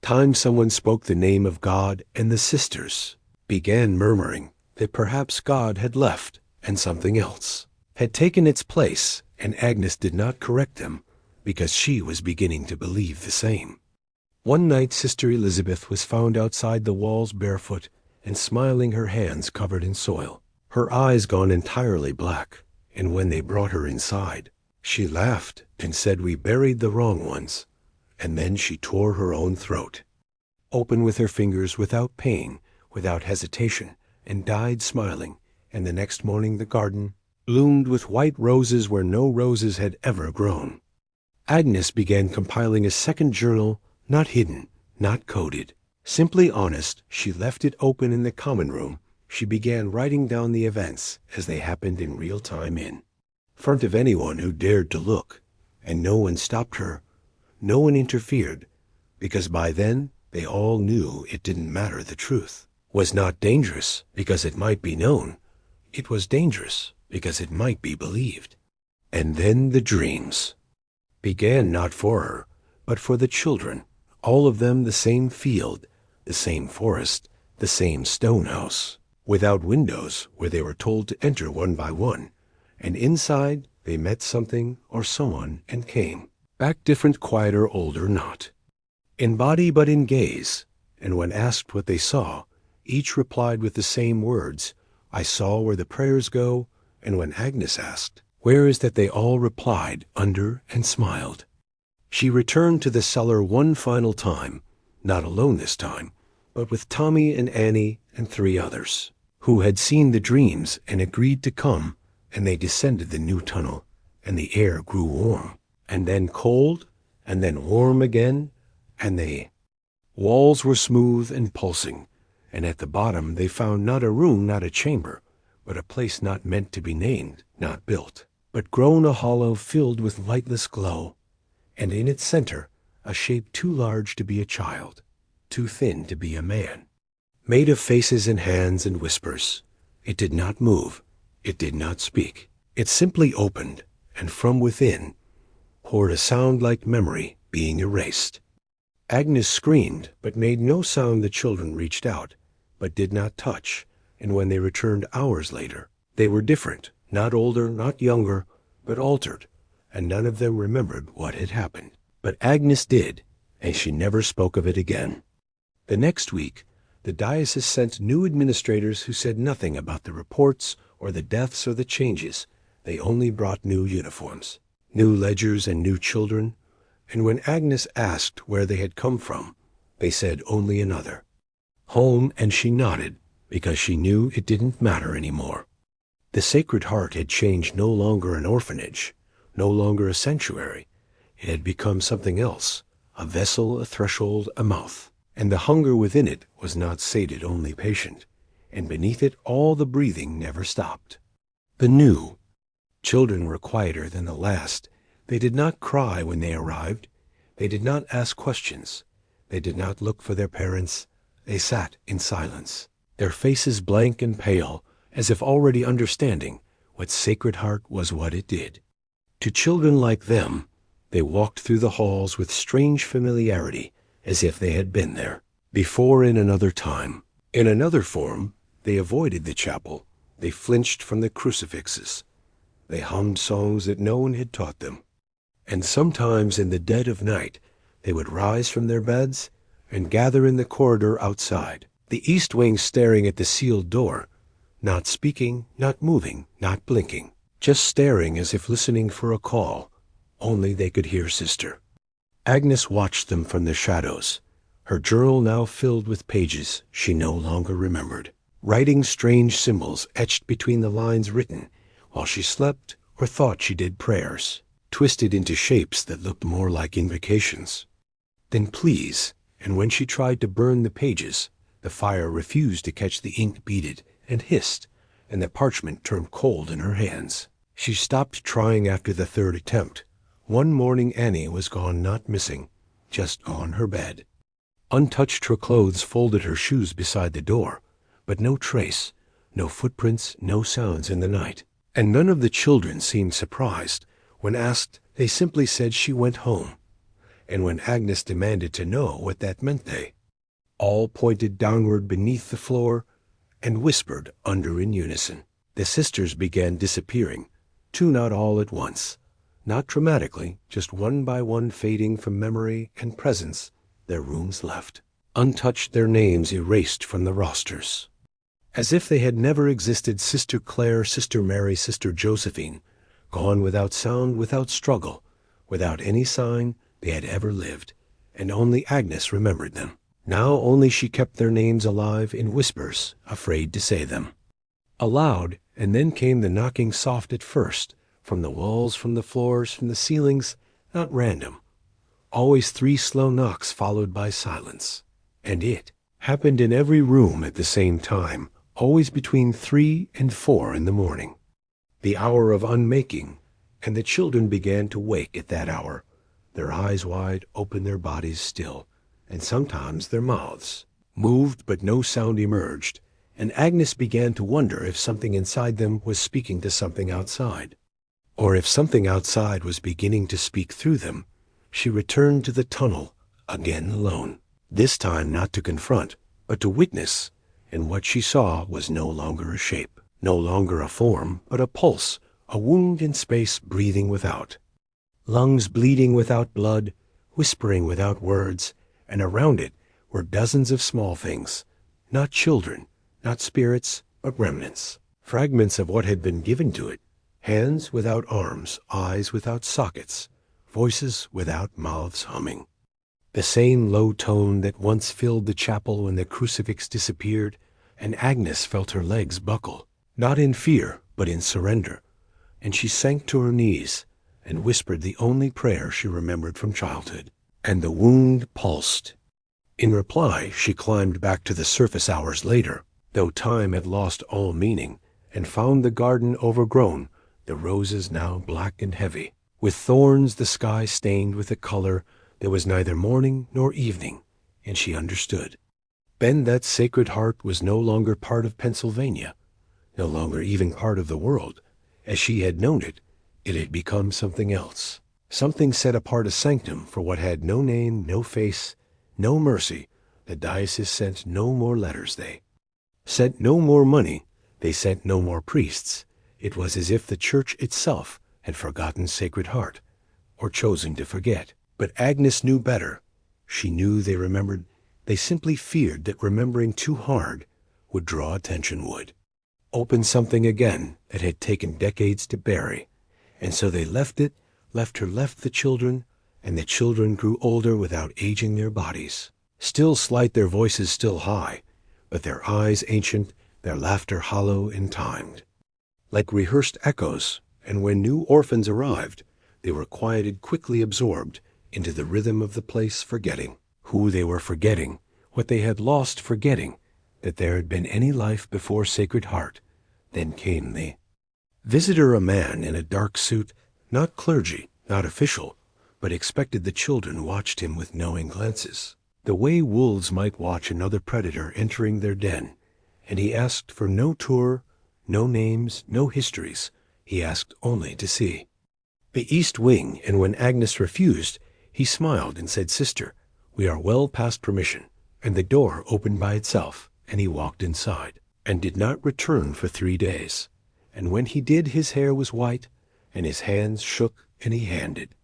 time someone spoke the name of God, and the sisters began murmuring that perhaps God had left and something else had taken its place, and Agnes did not correct them because she was beginning to believe the same. One night Sister Elizabeth was found outside the walls barefoot and smiling, her hands covered in soil, her eyes gone entirely black, and when they brought her inside, she laughed and said, "We buried the wrong ones," and then she tore her own throat open with her fingers, without pain, without hesitation, and died smiling, and the next morning the garden bloomed with white roses where no roses had ever grown. Agnes began compiling a second journal, not hidden, not coded, simply honest. She left it open in the common room. She began writing down the events as they happened in real time in front of anyone who dared to look, and no one stopped her, no one interfered, because by then they all knew it didn't matter. The truth was not dangerous because it might be known. It was dangerous because it might be believed. And then the dreams began, not for her, but for the children, all of them the same field, the same forest, the same stone house, without windows, where they were told to enter one by one, and inside they met something or someone and came back different, quieter, older, not in body but in gaze, and when asked what they saw, each replied with the same words, "I saw where the prayers go," and when Agnes asked, "Where is that?" they all replied, under, and smiled. She returned to the cellar one final time, not alone this time, but with Tommy and Annie and 3 others, who had seen the dreams and agreed to come, and they descended the new tunnel, and the air grew warm, and then cold, and then warm again, and the walls were smooth and pulsing, and at the bottom they found not a room, not a chamber, but a place not meant to be named, not built, but grown a hollow filled with lightless glow, and in its center a shape too large to be a child, too thin to be a man, made of faces and hands and whispers. It did not move, it did not speak, it simply opened, and from within poured a sound like memory being erased. Agnes screamed, but made no sound. The children reached out, but did not touch, and when they returned hours later, they were different, not older, not younger, but altered, and none of them remembered what had happened. But Agnes did, and she never spoke of it again. The next week, the diocese sent new administrators who said nothing about the reports or the deaths or the changes. They only brought new uniforms, new ledgers, and new children, and when Agnes asked where they had come from, they said only another home, and she nodded, because she knew it didn't matter anymore. The Sacred Heart had changed, no longer an orphanage, no longer a sanctuary. It had become something else, a vessel, a threshold, a mouth, and the hunger within it was not sated, only patient, and beneath it all the breathing never stopped. The new Children were quieter than the last. They did not cry when they arrived. They did not ask questions. They did not look for their parents. They sat in silence, their faces blank and pale, as if already understanding what Sacred Heart was what it did. To children like them, they walked through the halls with strange familiarity, as if they had been there before in another time. In another form, they avoided the chapel. They flinched from the crucifixes. They hummed songs that no one had taught them. And sometimes in the dead of night, they would rise from their beds and gather in the corridor outside, the east wing staring at the sealed door, not speaking, not moving, not blinking, just staring as if listening for a call. Only they could hear Sister. Agnes watched them from the shadows, her journal now filled with pages she no longer remembered, writing strange symbols etched between the lines written while she slept or thought she did prayers, twisted into shapes that looked more like invocations. Then please, and when she tried to burn the pages, the fire refused to catch the ink, beaded and hissed, and the parchment turned cold in her hands. She stopped trying after the third attempt. One morning Annie was gone, not missing, just on her bed. Untouched, her clothes, folded, her shoes beside the door, but no trace, no footprints, no sounds in the night. And none of the children seemed surprised. When asked, they simply said she went home. And when Agnes demanded to know what that meant, they all pointed downward beneath the floor and whispered under in unison. The sisters began disappearing, two not all at once, not dramatically, just one by one fading from memory and presence. Their rooms left, untouched, their names erased from the rosters. As if they had never existed, Sister Clare, Sister Mary, Sister Josephine, gone without sound, without struggle, without any sign they had ever lived, and only Agnes remembered them. Now only she kept their names alive in whispers, afraid to say them aloud. And then came the knocking, soft at first, from the walls, from the floors, from the ceilings, not random. Always 3 slow knocks followed by silence. And it happened in every room at the same time, always between 3 and 4 in the morning, the hour of unmaking, and the children began to wake at that hour, their eyes wide open, their bodies still, and sometimes their mouths moved, but no sound emerged, and Agnes began to wonder if something inside them was speaking to something outside, or if something outside was beginning to speak through them. She returned to the tunnel, again alone, this time not to confront, but to witness, and what she saw was no longer a shape, no longer a form, but a pulse, a wound in space, breathing without, lungs bleeding without blood, whispering without words, and around it were dozens of small things, not children, not spirits, but remnants, fragments of what had been given to it, hands without arms, eyes without sockets, voices without mouths humming. The same low tone that once filled the chapel when the crucifix disappeared, and Agnes felt her legs buckle, not in fear, but in surrender, and she sank to her knees and whispered the only prayer she remembered from childhood, and the wound pulsed. In reply, she climbed back to the surface hours later, though time had lost all meaning, and found the garden overgrown, the roses now black and heavy, with thorns, the sky stained with a color. There was neither morning nor evening, and she understood. Then that Sacred Heart was no longer part of Pennsylvania, no longer even part of the world. As she had known it, it had become something else, something set apart, a sanctum for what had no name, no face, no mercy. The diocese sent no more letters, they sent no more money, they sent no more priests. It was as if the Church itself had forgotten Sacred Heart, or chosen to forget. But Agnes knew better. She knew they remembered. They simply feared that remembering too hard would draw attention, would open something again that had taken decades to bury. And so they left it, left her, left the children, and the children grew older without aging their bodies. Still slight, their voices still high, but their eyes ancient, their laughter hollow and timed, like rehearsed echoes. And when new orphans arrived, they were quieted, quickly absorbed into the rhythm of the place, forgetting who they were, forgetting what they had lost, forgetting that there had been any life before Sacred Heart. Then came the Visitor a man in a dark suit, not clergy, not official, but expected the children watched him with knowing glances, the way wolves might watch another predator entering their den, and he asked for no tour, no names, no histories. He asked only to see the East Wing, and when Agnes refused, he smiled and said, "Sister, we are well past permission," and the door opened by itself, and he walked inside, and did not return for 3 days. And when he did, his hair was white, and his hands shook, and he handed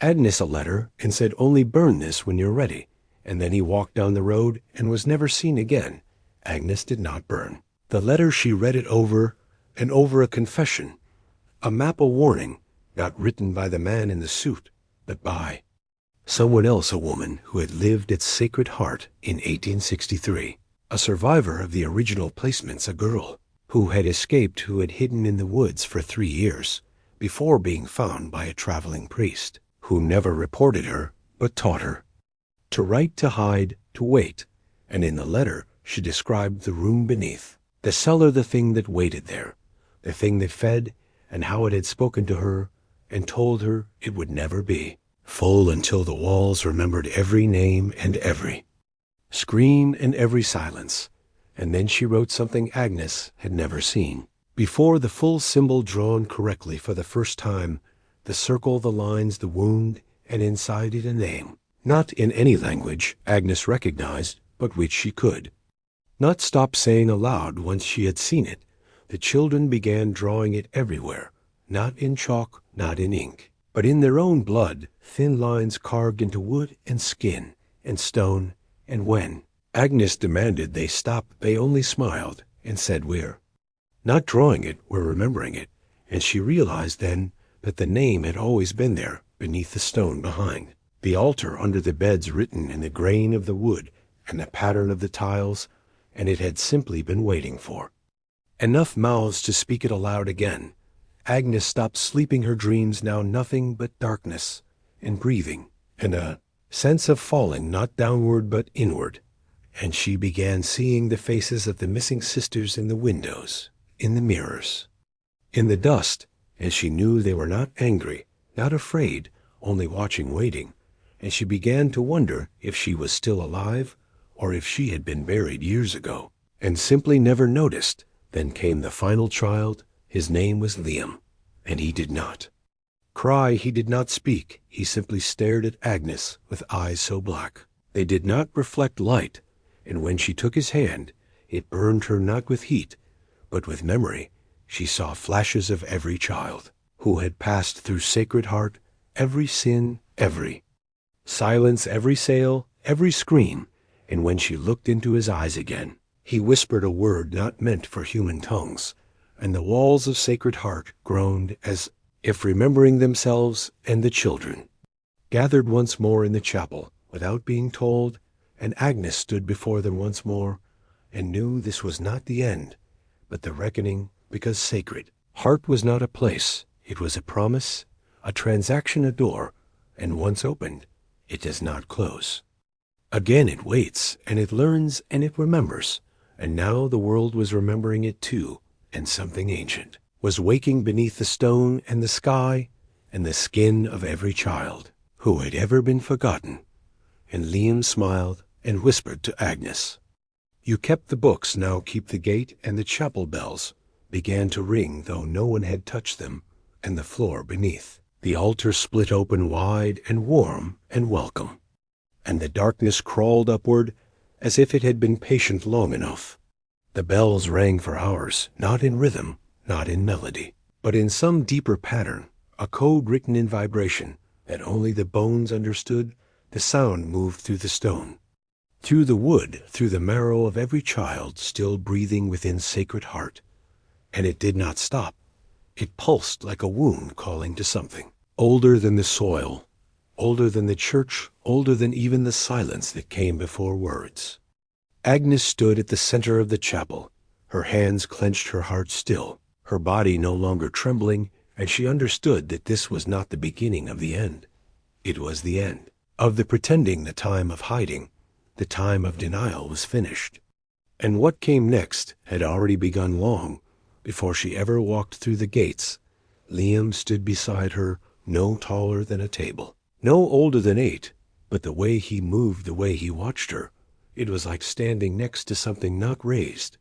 Agnes a letter, and said, "Only burn this when you're ready," and then he walked down the road, and was never seen again. Agnes did not burn the letter. She read it over, and over, a confession, a map, a warning, not written by the man in the suit, but by someone else, a woman who had lived at Sacred Heart in 1863, a survivor of the original placements, a girl who had escaped, who had hidden in the woods for 3 years before being found by a traveling priest, who never reported her, but taught her to write, to hide, to wait. And in the letter she described the room beneath, the cellar, the thing that waited there, the thing that fed, and how it had spoken to her and told her it would never be full until the walls remembered every name and every screen and every silence. And then she wrote something Agnes had never seen before, the full symbol drawn correctly for the first time, the circle, the lines, the wound, and inside it a name, not in any language Agnes recognized, but which she could not stop saying aloud once she had seen it. The children began drawing it everywhere, not in chalk, not in ink, but in their own blood, thin lines carved into wood and skin and stone. And when Agnes demanded they stop, they only smiled and said, "We're not drawing it, we're remembering it." And she realized then that the name had always been there, beneath the stone behind, the altar under the beds, written in the grain of the wood and the pattern of the tiles, and it had simply been waiting for enough mouths to speak it aloud again. Agnes stopped sleeping her dreams, now nothing but darkness and breathing, and a sense of falling, not downward but inward. And she began seeing the faces of the missing sisters in the windows, in the mirrors, in the dust, and she knew they were not angry, not afraid, only watching, waiting. And she began to wonder if she was still alive, or if she had been buried years ago, and simply never noticed. Then came the final child. His name was Liam, and he did not cry, he did not speak, he simply stared at Agnes with eyes so black they did not reflect light. And when she took his hand, it burned her not with heat, but with memory. She saw flashes of every child who had passed through Sacred Heart, every sin, every silence, every sail, every scream. And when she looked into his eyes again, he whispered a word not meant for human tongues, and the walls of Sacred Heart groaned as if remembering themselves, and the children gathered once more in the chapel without being told, and Agnes stood before them once more and knew this was not the end, but the reckoning, because Sacred Heart was not a place, it was a promise, a transaction, a door, and once opened, it does not close. Again it waits, and it learns, and it remembers, and now the world was remembering it too, and something ancient was waking beneath the stone and the sky and the skin of every child who had ever been forgotten. And Liam smiled and whispered to Agnes, "You kept the books, now keep the gate." And the chapel bells began to ring, though no one had touched them, and the floor beneath the altar split open wide and warm and welcome, and the darkness crawled upward as if it had been patient long enough. The bells rang for hours, not in rhythm, not in melody, but in some deeper pattern, a code written in vibration that only the bones understood. The sound moved through the stone, through the wood, through the marrow of every child still breathing within Sacred Heart. And it did not stop. It pulsed like a wound calling to something older than the soil, older than the church, older than even the silence that came before words. Agnes stood at the center of the chapel, her hands clenched, her heart still, her body no longer trembling, and she understood that this was not the beginning of the end. It was the end of the pretending. The time of hiding, the time of denial was finished. And what came next had already begun long, Before she ever walked through the gates, Liam stood beside her, no taller than a table, no older than 8, but the way he moved, the way he watched her, it was like standing next to something not raised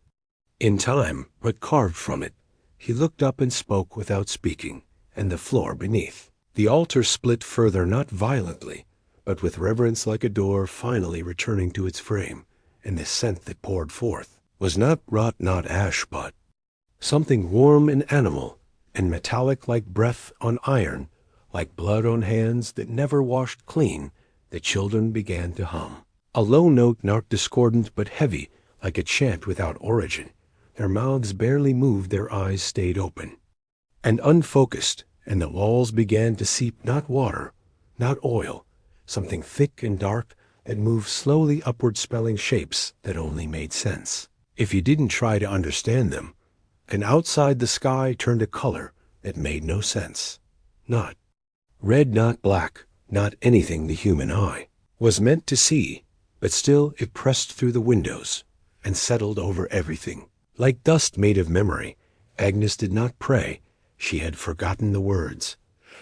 in time, but carved from it. He looked up and spoke without speaking, and the floor beneath. The altar split further, not violently, but with reverence, like a door finally returning to its frame, and the scent that poured forth was not wrought, not ash, but something warm and animal, and metallic like breath on iron, like blood on hands that never washed clean. The children began to hum. A low note, not discordant, but heavy, like a chant without origin. Their mouths barely moved, their eyes stayed open and unfocused, and the walls began to seep, not water, not oil, something thick and dark that moved slowly upward, spelling shapes that only made sense if you didn't try to understand them. And outside, the sky turned a color that made no sense. Not red, not black, not anything the human eye was meant to see, but still it pressed through the windows and settled over everything. Like dust made of memory, Agnes did not pray. She had forgotten the words,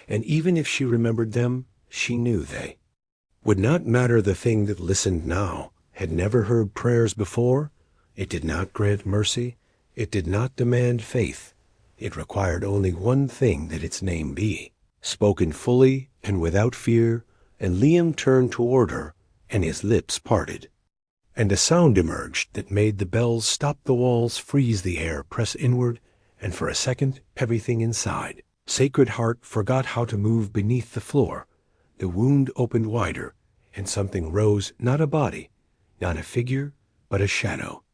and even if she remembered them, she knew they would not matter. The thing that listened now had never heard prayers before. It did not grant mercy. It did not demand faith. It required only one thing, that its name be spoken fully and without fear. And Liam turned toward her, and his lips parted, and a sound emerged that made the bells stop, the walls freeze, the air press inward, and for a second everything inside Sacred Heart forgot how to move beneath the floor. The wound opened wider, and something rose, not a body, not a figure, but a shadow,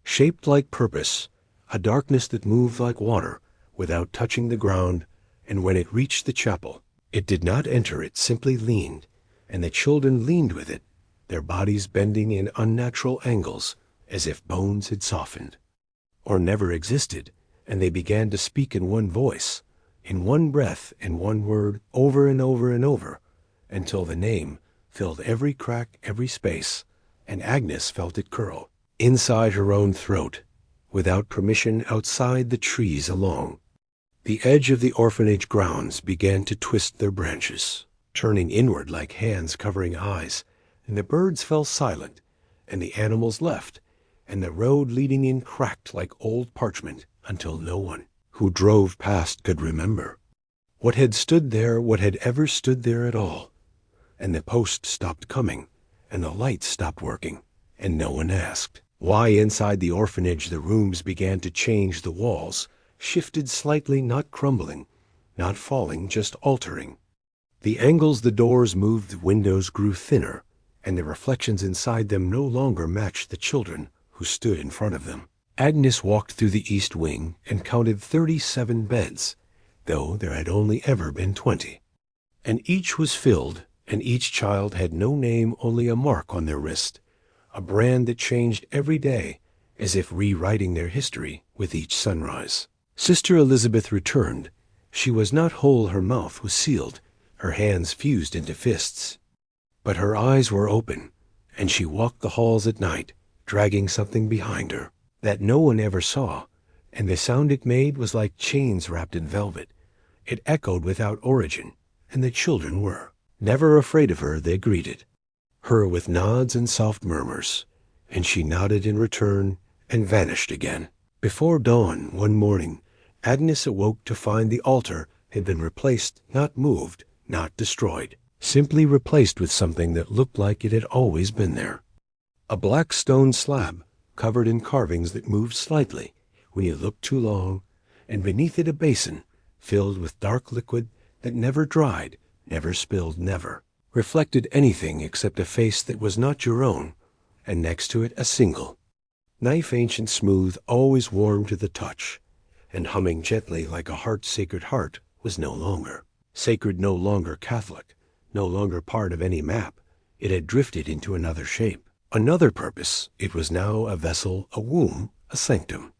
shaped like purpose, a darkness that moved like water without touching the ground. And when it reached the chapel, it did not enter, it simply leaned, and the children leaned with it, their bodies bending in unnatural angles, as if bones had softened or never existed, and they began to speak in one voice, in one breath, in one word, over and over and over, until the name filled every crack, every space, and Agnes felt it curl inside her own throat, without permission, outside the trees along the edge of the orphanage grounds began to twist their branches, turning inward like hands covering eyes, and the birds fell silent, and the animals left, and the road leading in cracked like old parchment, until no one who drove past could remember what had stood there, what had ever stood there at all. And the post stopped coming, and the lights stopped working, and no one asked why. Inside the orphanage the rooms began to change. The walls shifted slightly, not crumbling, not falling, just altering. The angles, the doors moved, the windows grew thinner, and the reflections inside them no longer matched the children who stood in front of them. Agnes walked through the east wing and counted 37 beds, though there had only ever been 20. And each was filled, and each child had no name, only a mark on their wrist, a brand that changed every day, as if rewriting their history with each sunrise. Sister Elizabeth returned. She was not whole, her mouth was sealed, her hands fused into fists, but her eyes were open, and she walked the halls at night, dragging something behind her that no one ever saw, and the sound it made was like chains wrapped in velvet. It echoed without origin, and the children were never afraid of her. They greeted her with nods and soft murmurs, and she nodded in return and vanished again. Before dawn one morning, Agnes awoke to find the altar had been replaced, not moved, not destroyed, simply replaced with something that looked like it had always been there. A black stone slab, covered in carvings that moved slightly when you looked too long, and beneath it a basin filled with dark liquid that never dried, never spilled, never reflected anything except a face that was not your own, and next to it a single knife, ancient, smooth, always warm to the touch, and humming gently like a heart. Sacred Heart was no longer sacred, no longer Catholic, no longer part of any map. It had drifted into another shape, another purpose. It was now a vessel, a womb, a sanctum,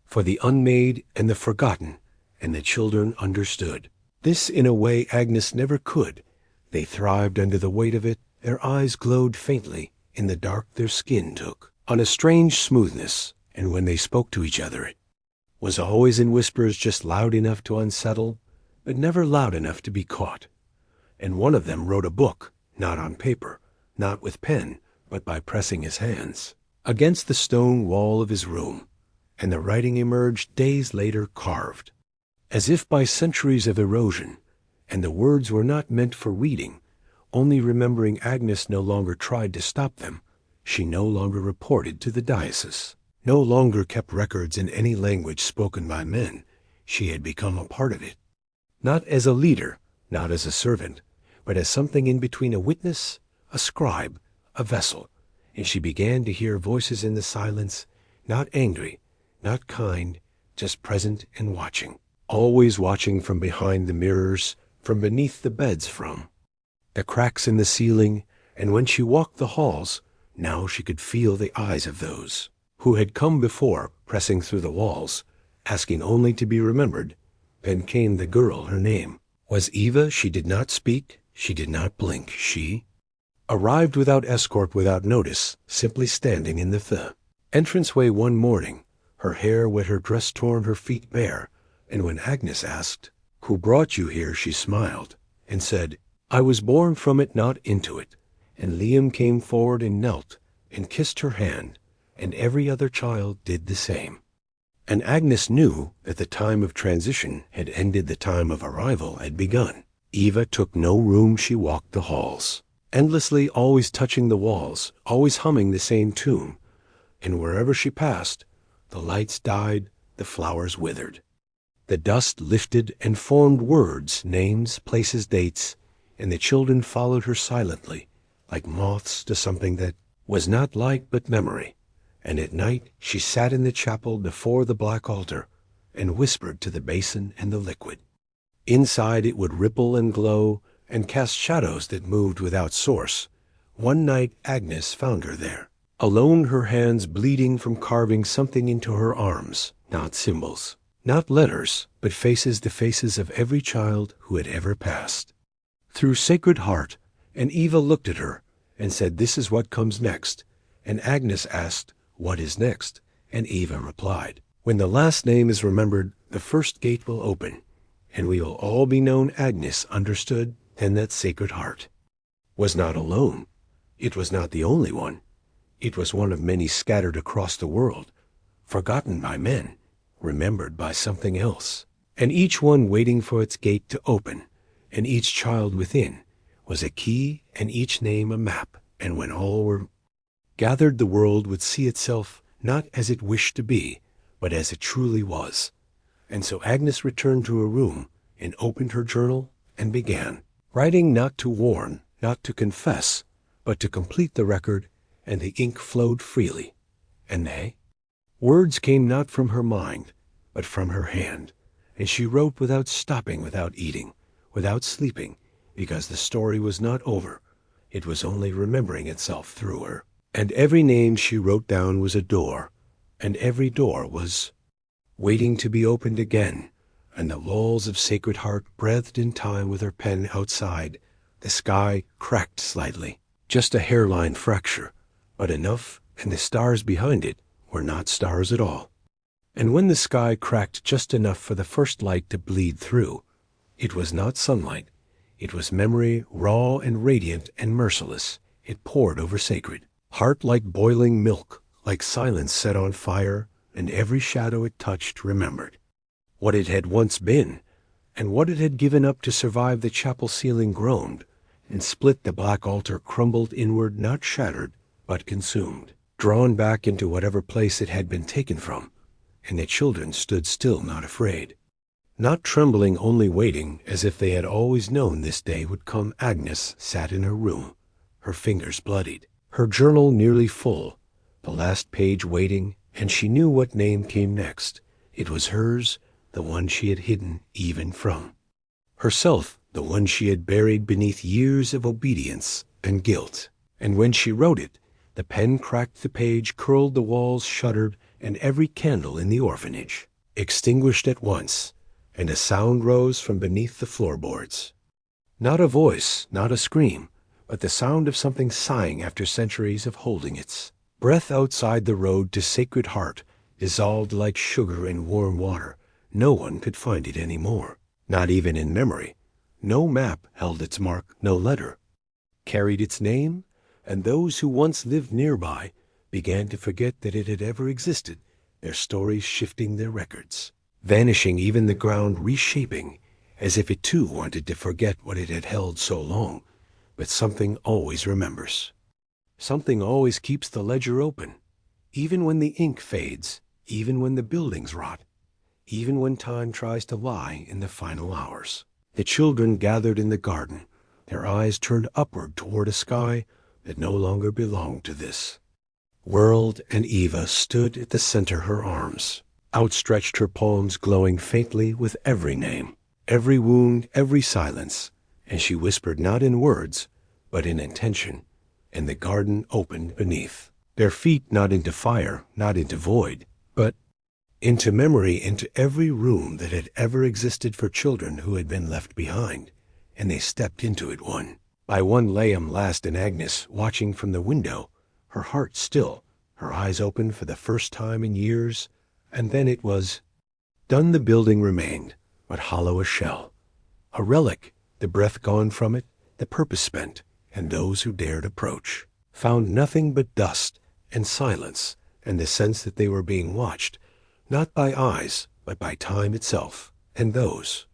for the unmade and the forgotten, and the children understood this in a way Agnes never could. They thrived under the weight of it. Their eyes glowed faintly in the dark. Their skin took on a strange smoothness, and when they spoke to each other, was always in whispers just loud enough to unsettle, but never loud enough to be caught. And one of them wrote a book, not on paper, not with pen, but by pressing his hands against the stone wall of his room, and the writing emerged days later carved, as if by centuries of erosion, and the words were not meant for reading. Only remembering Agnes no longer tried to stop them. She no longer reported to the diocese, no longer kept records in any language spoken by men. She had become a part of it, not as a leader, not as a servant, but as something in between a witness, a scribe, a vessel. And she began to hear voices in the silence, not angry, not kind, just present and watching, always watching from behind the mirrors, from beneath the beds, from the cracks in the ceiling. And when she walked the halls, now she could feel the eyes of those who had come before, pressing through the walls, asking only to be remembered. Then came the girl. Her name was Eva. She did not speak. She did not blink. She arrived without escort, without notice, simply standing in the entranceway one morning, her hair wet, her dress torn, her feet bare. And when Agnes asked, "Who brought you here?" she smiled and said, "I was born from it, not into it." And Liam came forward and knelt and kissed her hand, and every other child did the same. And Agnes knew that the time of transition had ended, the time of arrival had begun. Eva took no room. She walked the halls, endlessly, always touching the walls, always humming the same tune. And wherever she passed, the lights died, the flowers withered. The dust lifted and formed words, names, places, dates, and the children followed her silently, like moths to something that was not light but memory. And at night she sat in the chapel before the black altar and whispered to the basin and the liquid. Inside it would ripple and glow and cast shadows that moved without source. One night Agnes found her there, alone, her hands bleeding from carving something into her arms, not symbols, not letters, but faces, the faces of every child who had ever passed through Sacred Heart. And Eva looked at her and said, "This is what comes next." And Agnes asked, "What is next?" And Eva replied, "When the last name is remembered, the first gate will open, and we will all be known." Agnes understood then that Sacred Heart was not alone. It was not the only one. It was one of many scattered across the world, forgotten by men, remembered by something else, and each one waiting for its gate to open. And each child within was a key, and each name a map. And when all were gathered, the world would see itself not as it wished to be, but as it truly was. And so Agnes returned to her room and opened her journal and began writing, not to warn, not to confess, but to complete the record. And the ink flowed freely, and words came not from her mind, but from her hand. And she wrote without stopping, without eating, without sleeping, because the story was not over. It was only remembering itself through her. And every name she wrote down was a door, and every door was waiting to be opened again. And the walls of Sacred Heart breathed in time with her pen. Outside, the sky cracked slightly, just a hairline fracture, but enough, and the stars behind it were not stars at all. And when the sky cracked just enough for the first light to bleed through, it was not sunlight. It was memory, raw and radiant and merciless. It poured over Sacred Heart like boiling milk, like silence set on fire, and every shadow it touched remembered what it had once been, and what it had given up to survive. The chapel ceiling groaned and split. The black altar crumbled inward, not shattered, but consumed, drawn back into whatever place it had been taken from. And the children stood still, not afraid, not trembling, only waiting, as if they had always known this day would come. Agnes sat in her room, her fingers bloodied, her journal nearly full, the last page waiting, and she knew what name came next. It was hers, the one she had hidden even from herself, the one she had buried beneath years of obedience and guilt. And when she wrote it, the pen cracked the page, curled, the walls shuddered, and every candle in the orphanage extinguished at once, and a sound rose from beneath the floorboards. Not a voice, not a scream, but the sound of something sighing after centuries of holding its breath outside the road to Sacred Heart. dissolved like sugar in warm water. No one could find it any more, not even in memory. No map held its mark, no letter carried its name, and those who once lived nearby began to forget that it had ever existed, their stories shifting their records, vanishing, even the ground reshaping, as if it too wanted to forget what it had held so long. But something always remembers. Something always keeps the ledger open, even when the ink fades, even when the buildings rot, even when time tries to lie in the final hours. The children gathered in the garden, their eyes turned upward toward a sky that no longer belonged to this world, and Eva stood at the center, her arms outstretched, her palms glowing faintly with every name, every wound, every silence, and she whispered not in words, but in intention, and the garden opened beneath their feet, not into fire, not into void, but into memory, into every room that had ever existed for children who had been left behind. And they stepped into it one by one, Liam last, and Agnes watching from the window, her heart still, her eyes open for the first time in years. And then it was done. The building remained, but hollow as shell, a relic, the breath gone from it, the purpose spent, and those who dared approach found nothing but dust and silence, and the sense that they were being watched, not by eyes, but by time itself. And those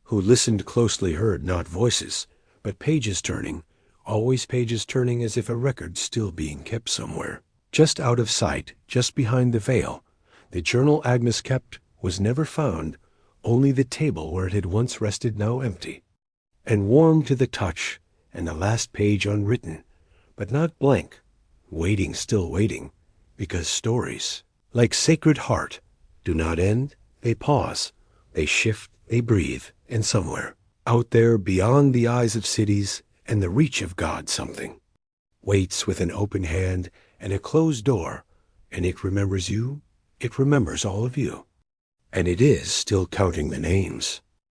who listened closely heard not voices, but pages turning, always pages turning, as if a record still being kept somewhere, just out of sight, just behind the veil. The journal Agnes kept was never found, only the table where it had once rested, now empty and warm to the touch, and the last page unwritten, but not blank, waiting, still waiting, because stories, like Sacred Heart, do not end. They pause, they shift, they breathe, and somewhere out there beyond the eyes of cities and the reach of God, something waits with an open hand and a closed door, and it remembers you, it remembers all of you, and it is still counting the names.